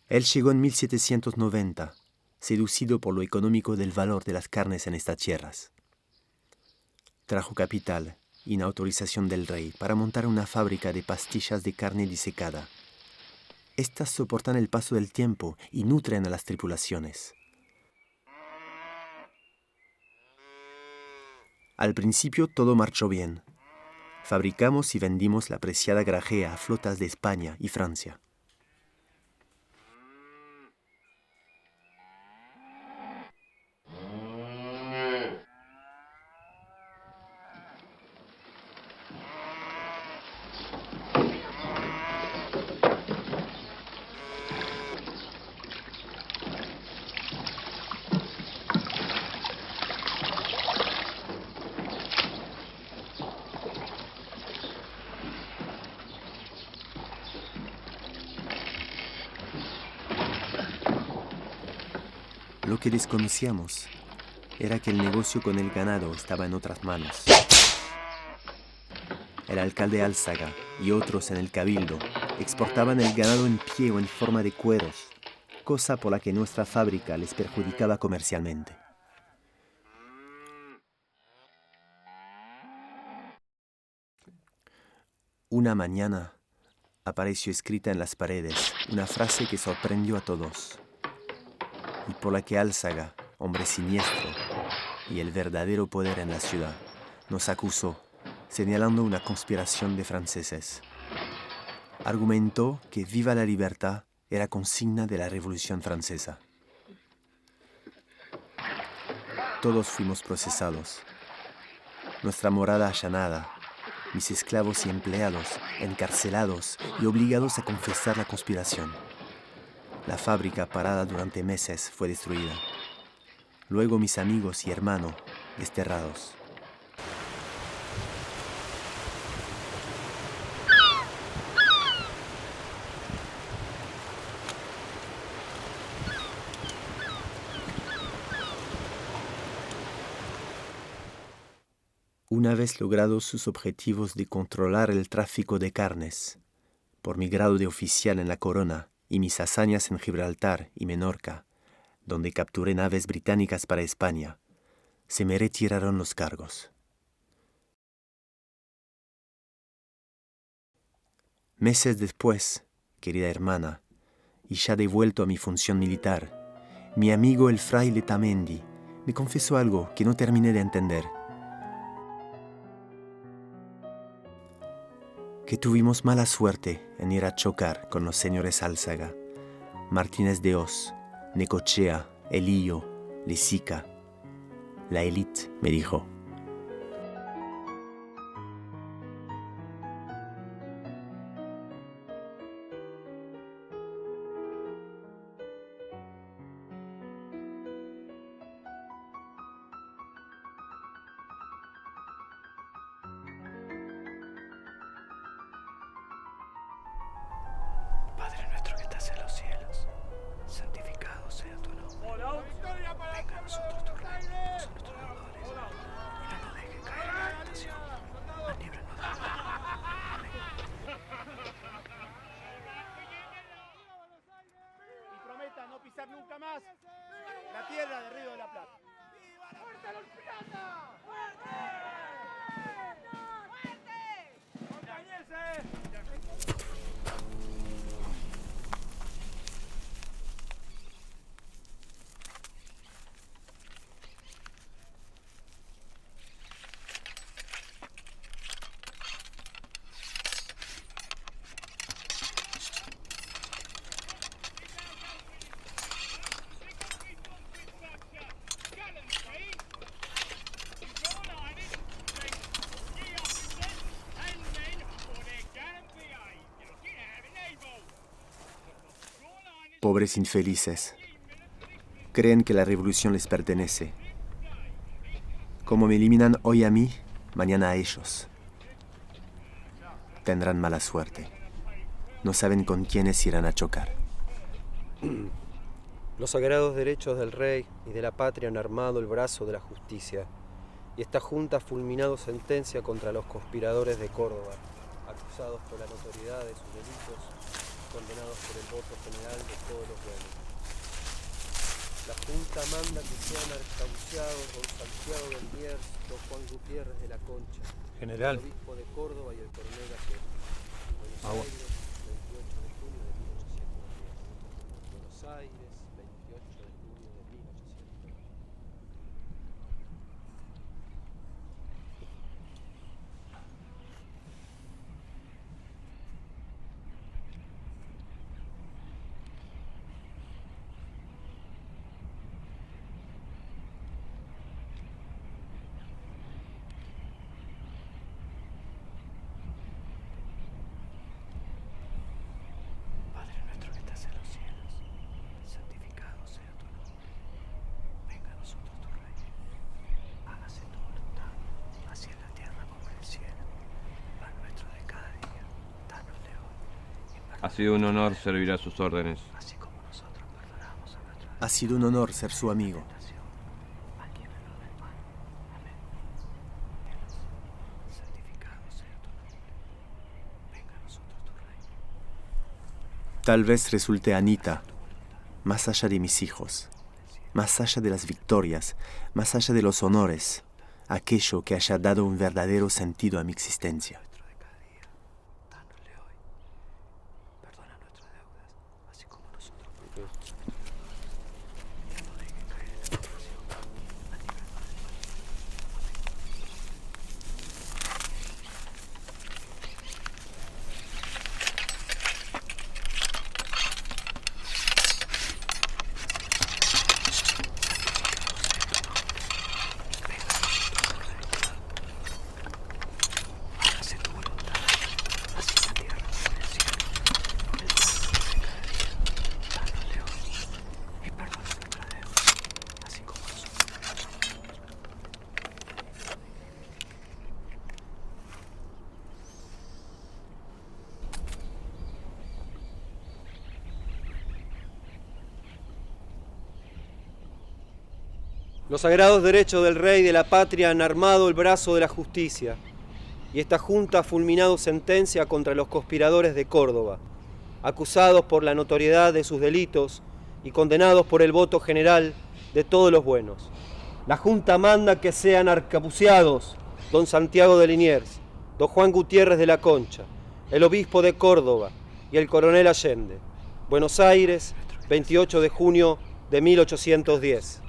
Él llegó en 1790, seducido por lo económico del valor de las carnes en estas tierras. Trajo capital y una autorización del rey para montar una fábrica de pastillas de carne disecada. Estas soportan el paso del tiempo y nutren a las tripulaciones. Al principio todo marchó bien. Fabricamos y vendimos la preciada grajea a flotas de España y Francia. Lo que desconocíamos era que el negocio con el ganado estaba en otras manos. El alcalde Álzaga y otros en el cabildo exportaban el ganado en pie o en forma de cueros, cosa por la que nuestra fábrica les perjudicaba comercialmente. Una mañana apareció escrita en las paredes una frase que sorprendió a todos, y por la que Álzaga, hombre siniestro y el verdadero poder en la ciudad, nos acusó, señalando una conspiración de franceses. Argumentó que Viva la libertad era consigna de la Revolución Francesa. Todos fuimos procesados, nuestra morada allanada, mis esclavos y empleados encarcelados y obligados a confesar la conspiración. La fábrica parada durante meses fue destruida. Luego mis amigos y hermanos desterrados. Una vez logrados sus objetivos de controlar el tráfico de carnes, por mi grado de oficial en la Corona y mis hazañas en Gibraltar y Menorca, donde capturé naves británicas para España, se me retiraron los cargos. Meses después, querida hermana, y ya devuelto a mi función militar, mi amigo el fraile Tamendi me confesó algo que no terminé de entender. Que tuvimos mala suerte en ir a chocar con los señores Álzaga, Martínez de Hoz, Necochea, Elío, Lesica. La élite, me dijo. Padre nuestro que estás en los cielos, santificado sea tu nombre. Venga a nosotros tu reino, nuestros deudores, y no nos dejes caer en la tentación, mas líbranos del mal. Amén. Y prometa no pisar nunca más la tierra de Río de la Plata. ¡Viva la fuerza de los piratas! ¡Fuerte! ¡Fuerte! ¡Compañerse! Pobres infelices. Creen que la revolución les pertenece. Como me eliminan hoy a mí, mañana a ellos. Tendrán mala suerte. No saben con quiénes irán a chocar. Los sagrados derechos del rey y de la patria han armado el brazo de la justicia, y esta junta ha fulminado sentencia contra los conspiradores de Córdoba, acusados por la notoriedad de sus delitos, condenados por el voto general de todos los buenos. La Junta manda que sean arcauciados don Santiago del Miers, don Juan Gutiérrez de la Concha, General. el obispo de Córdoba y el coronel Ajero. Buenos Aires, 28 de junio de 1810. Buenos Aires, 28 de junio de 1810. Padre nuestro que estás en los cielos, santificado sea tu nombre. Venga a nosotros tu reino. Hágase tu voluntad, así en la tierra como en el cielo. Pan nuestro de cada día, danosle hoy. Ha sido un honor servir a sus órdenes. Así como nosotros perdonamos a nuestros Ha sido un honor ser su amigo. Tal vez resulte Anita, más allá de mis hijos, más allá de las victorias, más allá de los honores, aquello que haya dado un verdadero sentido a mi existencia. Los sagrados derechos del rey y de la patria han armado el brazo de la justicia, y esta junta ha fulminado sentencia contra los conspiradores de Córdoba, acusados por la notoriedad de sus delitos y condenados por el voto general de todos los buenos. La junta manda que sean arcabuceados don Santiago de Liniers, don Juan Gutiérrez de la Concha, el obispo de Córdoba y el coronel Allende. Buenos Aires, 28 de junio de 1810.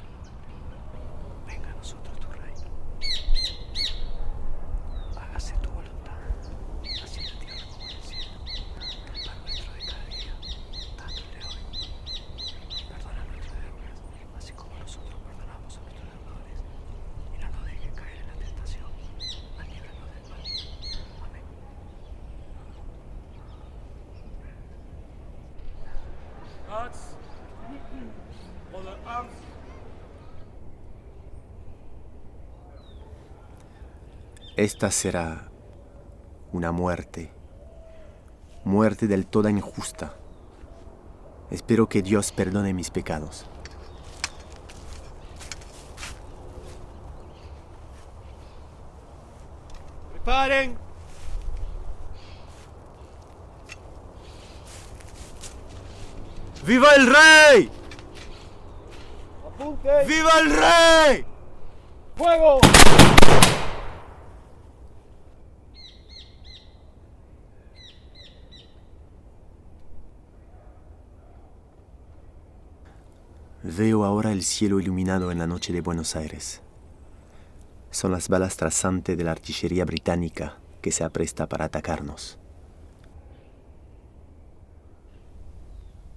Esta será una muerte del todo injusta. Espero que Dios perdone mis pecados. ¡Preparen! ¡Viva el rey! ¡Apunten! ¡Viva el rey! ¡Fuego! Veo ahora el cielo iluminado en la noche de Buenos Aires. Son las balas trasantes de la artillería británica que se apresta para atacarnos.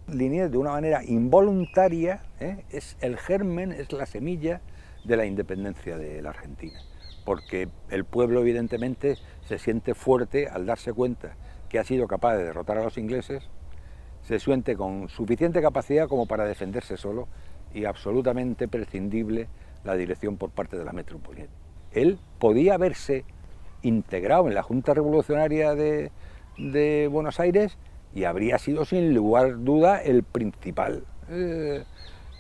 Liniers, de una manera involuntaria, es el germen, es la semilla de la independencia de la Argentina. Porque el pueblo, evidentemente, se siente fuerte al darse cuenta que ha sido capaz de derrotar a los ingleses, se siente con suficiente capacidad como para defenderse solo y absolutamente prescindible la dirección por parte de la metrópoli. Él podía haberse integrado en la Junta Revolucionaria de Buenos Aires y habría sido sin lugar a duda el principal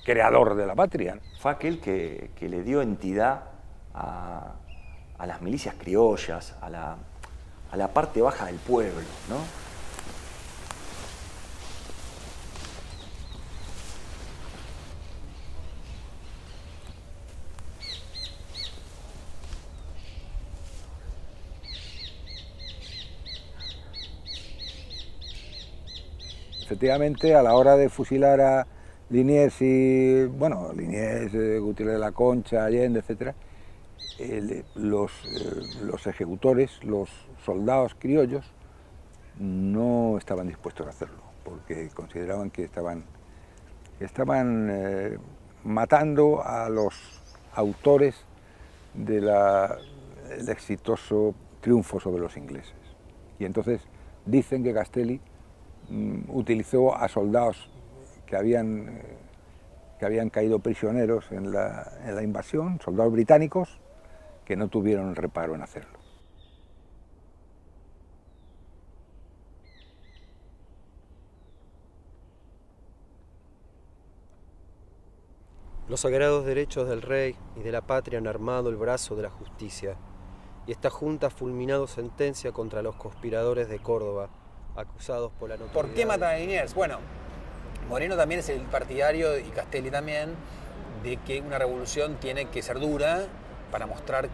creador de la patria. Fue aquel que le dio entidad a las milicias criollas, a la parte baja del pueblo, ¿no? Efectivamente, a la hora de fusilar a Liniers y, bueno, Liniers, Gutiérrez de la Concha, Allende, etc., los ejecutores, los soldados criollos, no estaban dispuestos a hacerlo, porque consideraban que estaban matando a los autores del exitoso triunfo sobre los ingleses. Y entonces dicen que Castelli utilizó a soldados que habían caído prisioneros en la invasión, soldados británicos, que no tuvieron reparo en hacerlo. Los sagrados derechos del rey y de la patria han armado el brazo de la justicia, y esta junta ha fulminado sentencia contra los conspiradores de Córdoba, acusados por la notoriedad... ¿Por qué matan a Liniers? Bueno, Moreno también es el partidario, y Castelli también, de que una revolución tiene que ser dura para mostrar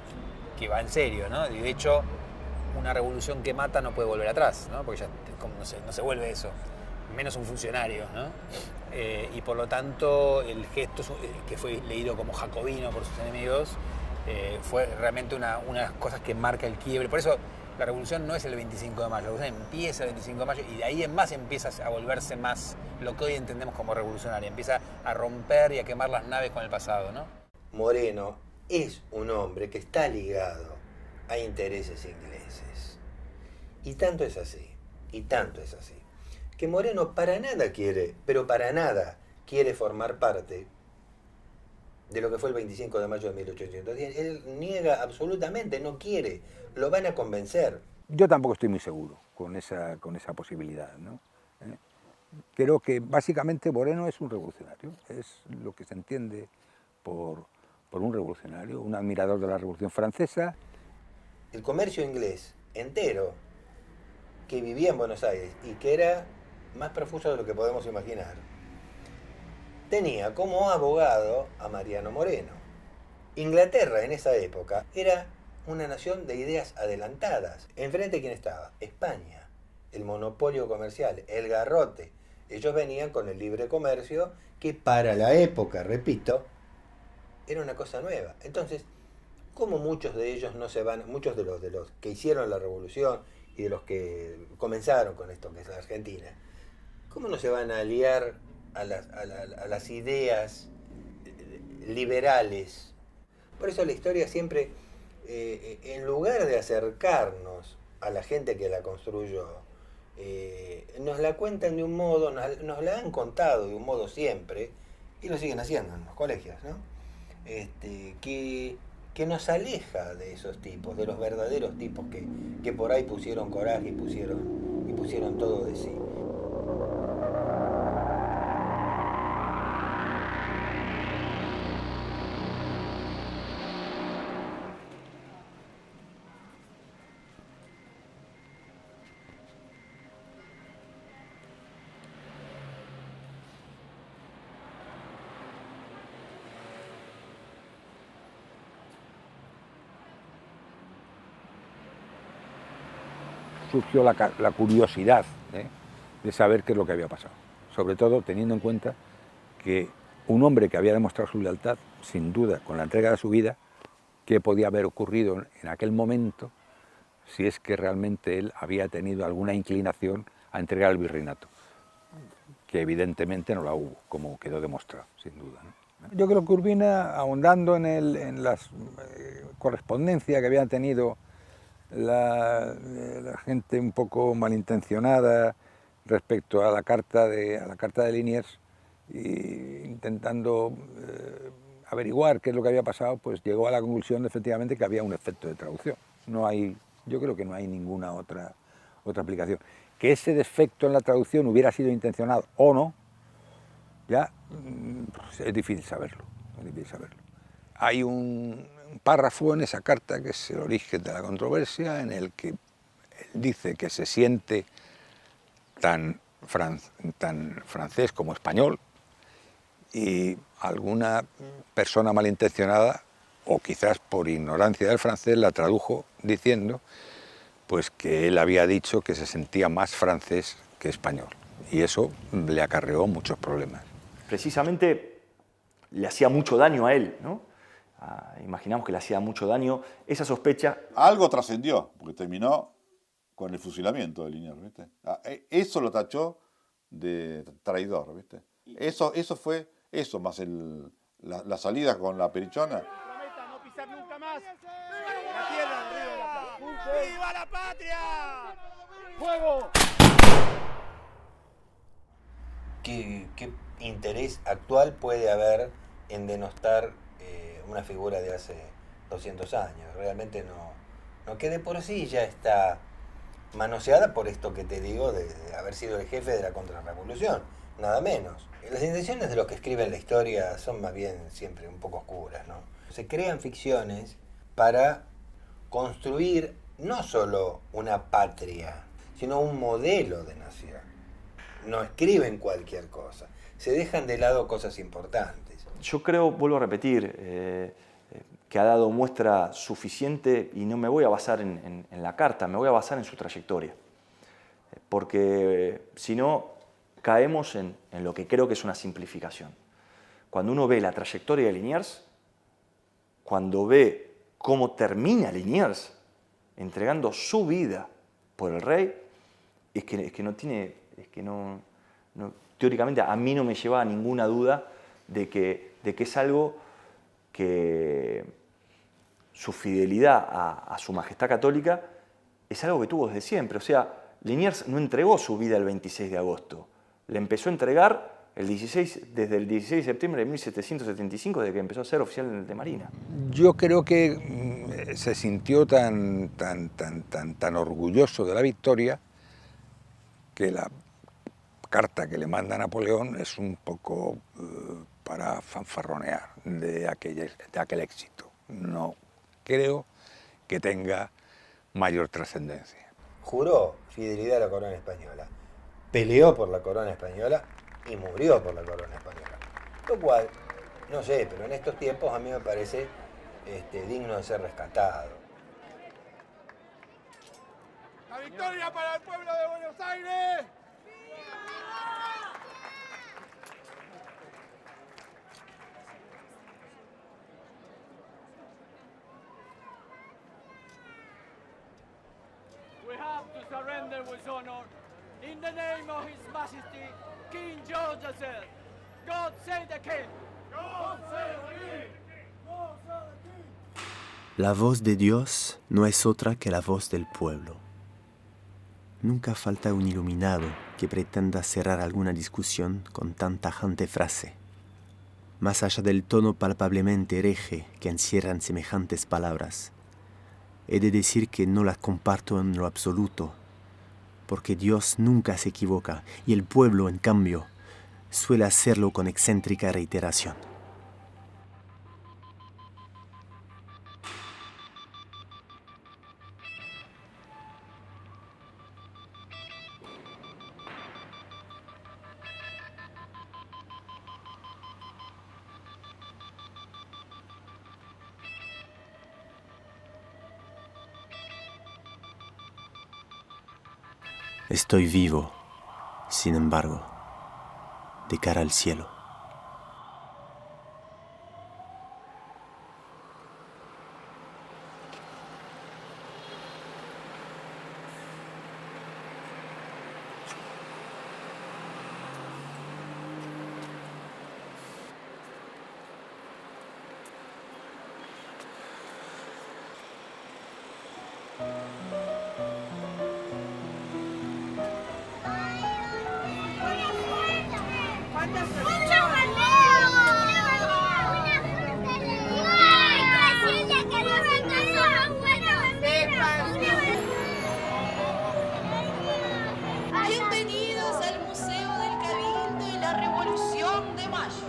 que va en serio, ¿no? De hecho, una revolución que mata no puede volver atrás, ¿no? Porque ya no se vuelve eso, menos un funcionario, ¿no? Y por lo tanto, el gesto que fue leído como jacobino por sus enemigos fue realmente una de las cosas que marca el quiebre. Por eso la revolución no es el 25 de mayo, la revolución empieza el 25 de mayo y de ahí en más empieza a volverse más lo que hoy entendemos como revolucionaria, empieza a romper y a quemar las naves con el pasado, ¿no? Moreno es un hombre que está ligado a intereses ingleses. Y tanto es así, que Moreno para nada quiere, pero para nada quiere formar parte de lo que fue el 25 de mayo de 1810. Él niega absolutamente, no quiere, lo van a convencer. Yo tampoco estoy muy seguro con esa posibilidad, ¿no? Creo que básicamente Moreno es un revolucionario, es lo que se entiende por un revolucionario, un admirador de la Revolución Francesa. El comercio inglés entero que vivía en Buenos Aires y que era más profuso de lo que podemos imaginar, tenía como abogado a Mariano Moreno. Inglaterra en esa época era una nación de ideas adelantadas. Enfrente, ¿quién estaba? España, el monopolio comercial, el garrote. Ellos venían con el libre comercio, que para la época, repito, era una cosa nueva. Entonces, ¿cómo muchos de ellos no se van, muchos de los que hicieron la revolución y de los que comenzaron con esto que es la Argentina, cómo no se van a aliar a las ideas liberales? Por eso la historia siempre, en lugar de acercarnos a la gente que la construyó, nos la cuentan de un modo, nos la han contado de un modo siempre, y lo siguen haciendo en los colegios, ¿no? Que nos aleja de esos tipos, de los verdaderos tipos que por ahí pusieron coraje y pusieron todo de sí. Surgió la curiosidad de saber qué es lo que había pasado, sobre todo teniendo en cuenta que un hombre que había demostrado su lealtad, sin duda, con la entrega de su vida, qué podía haber ocurrido en aquel momento si es que realmente él había tenido alguna inclinación a entregar el virreinato, que evidentemente no la hubo, como quedó demostrado, sin duda, ¿no? Yo creo que Urbina, ahondando en la correspondencia que habían tenido la gente un poco malintencionada respecto a la carta de Liniers, e intentando averiguar qué es lo que había pasado, pues llegó a la conclusión de, efectivamente, que había un efecto de traducción. Yo creo que no hay ninguna otra aplicación. Que ese defecto en la traducción hubiera sido intencionado o no, ya es difícil saberlo. Hay un párrafo en esa carta que es el origen de la controversia, en el que él dice que se siente tan francés como español, y alguna persona malintencionada, o quizás por ignorancia del francés, la tradujo diciendo pues que él había dicho que se sentía más francés que español, y eso le acarreó muchos problemas. Precisamente le hacía mucho daño a él, ¿no? Imaginamos que le hacía mucho daño esa sospecha. Algo trascendió, porque terminó con el fusilamiento de Liniers, ¿viste? Eso lo tachó de traidor, ¿viste? Eso fue eso, más la salida con la Perichona. Prometa no pisar nunca más la tierra del Río de la Plata. ¡Viva la patria! ¡Fuego! ¿Qué interés actual puede haber en denostar una figura de hace 200 años? Realmente no, que de por sí ya está manoseada por esto que te digo de haber sido el jefe de la contrarrevolución. nada menos. Las intenciones de los que escriben la historia son más bien siempre un poco oscuras, ¿no? Se crean ficciones para construir no solo una patria, sino un modelo de nación. No escriben cualquier cosa, se dejan de lado cosas importantes. Yo creo, vuelvo a repetir, que ha dado muestra suficiente, y no me voy a basar en la carta, me voy a basar en su trayectoria. Porque si no, caemos en lo que creo que es una simplificación. Cuando uno ve la trayectoria de Liniers, cuando ve cómo termina Liniers entregando su vida por el rey, es que no tiene, teóricamente a mí no me lleva a ninguna duda de que es algo que su fidelidad a su majestad católica es algo que tuvo desde siempre. O sea, Liniers no entregó su vida el 26 de agosto, le empezó a entregar desde el 16 de septiembre de 1775, desde que empezó a ser oficial de Marina. Yo creo que se sintió tan orgulloso de la victoria que la carta que le manda Napoleón es un poco para fanfarronear de aquel éxito. No creo que tenga mayor trascendencia. Juró fidelidad a la corona española, peleó por la corona española y murió por la corona española. Lo cual, no sé, pero en estos tiempos a mí me parece digno de ser rescatado. ¡La victoria para el pueblo de Buenos Aires! We have to surrender with honor in the name of His Majesty, King George III. God save the King! God save the King! God save the King! La voz de Dios no es otra que la voz del pueblo. Nunca falta un iluminado que pretenda cerrar alguna discusión con tan tajante frase. Más allá del tono palpablemente hereje que encierran semejantes palabras, he de decir que no las comparto en lo absoluto, porque Dios nunca se equivoca y el pueblo, en cambio, suele hacerlo con excéntrica reiteración. Estoy vivo, sin embargo, de cara al cielo. Bienvenidos al Museo del Cabildo y la Revolución de Mayo.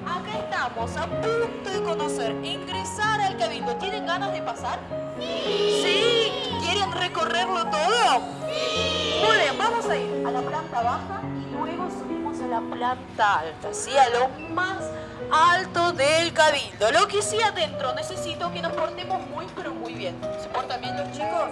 Acá estamos a punto de conocer, ingresar al Cabildo. ¿Tienen ganas de pasar? Sí. ¿Sí? ¿Quieren recorrerlo todo? Sí. Muy bien, vamos a ir a la planta baja y luego subimos a la planta alta, ¿sí? A lo más alto del Cabildo. Lo que sí adentro, necesito que nos portemos muy, pero muy bien. ¿Se portan bien los chicos?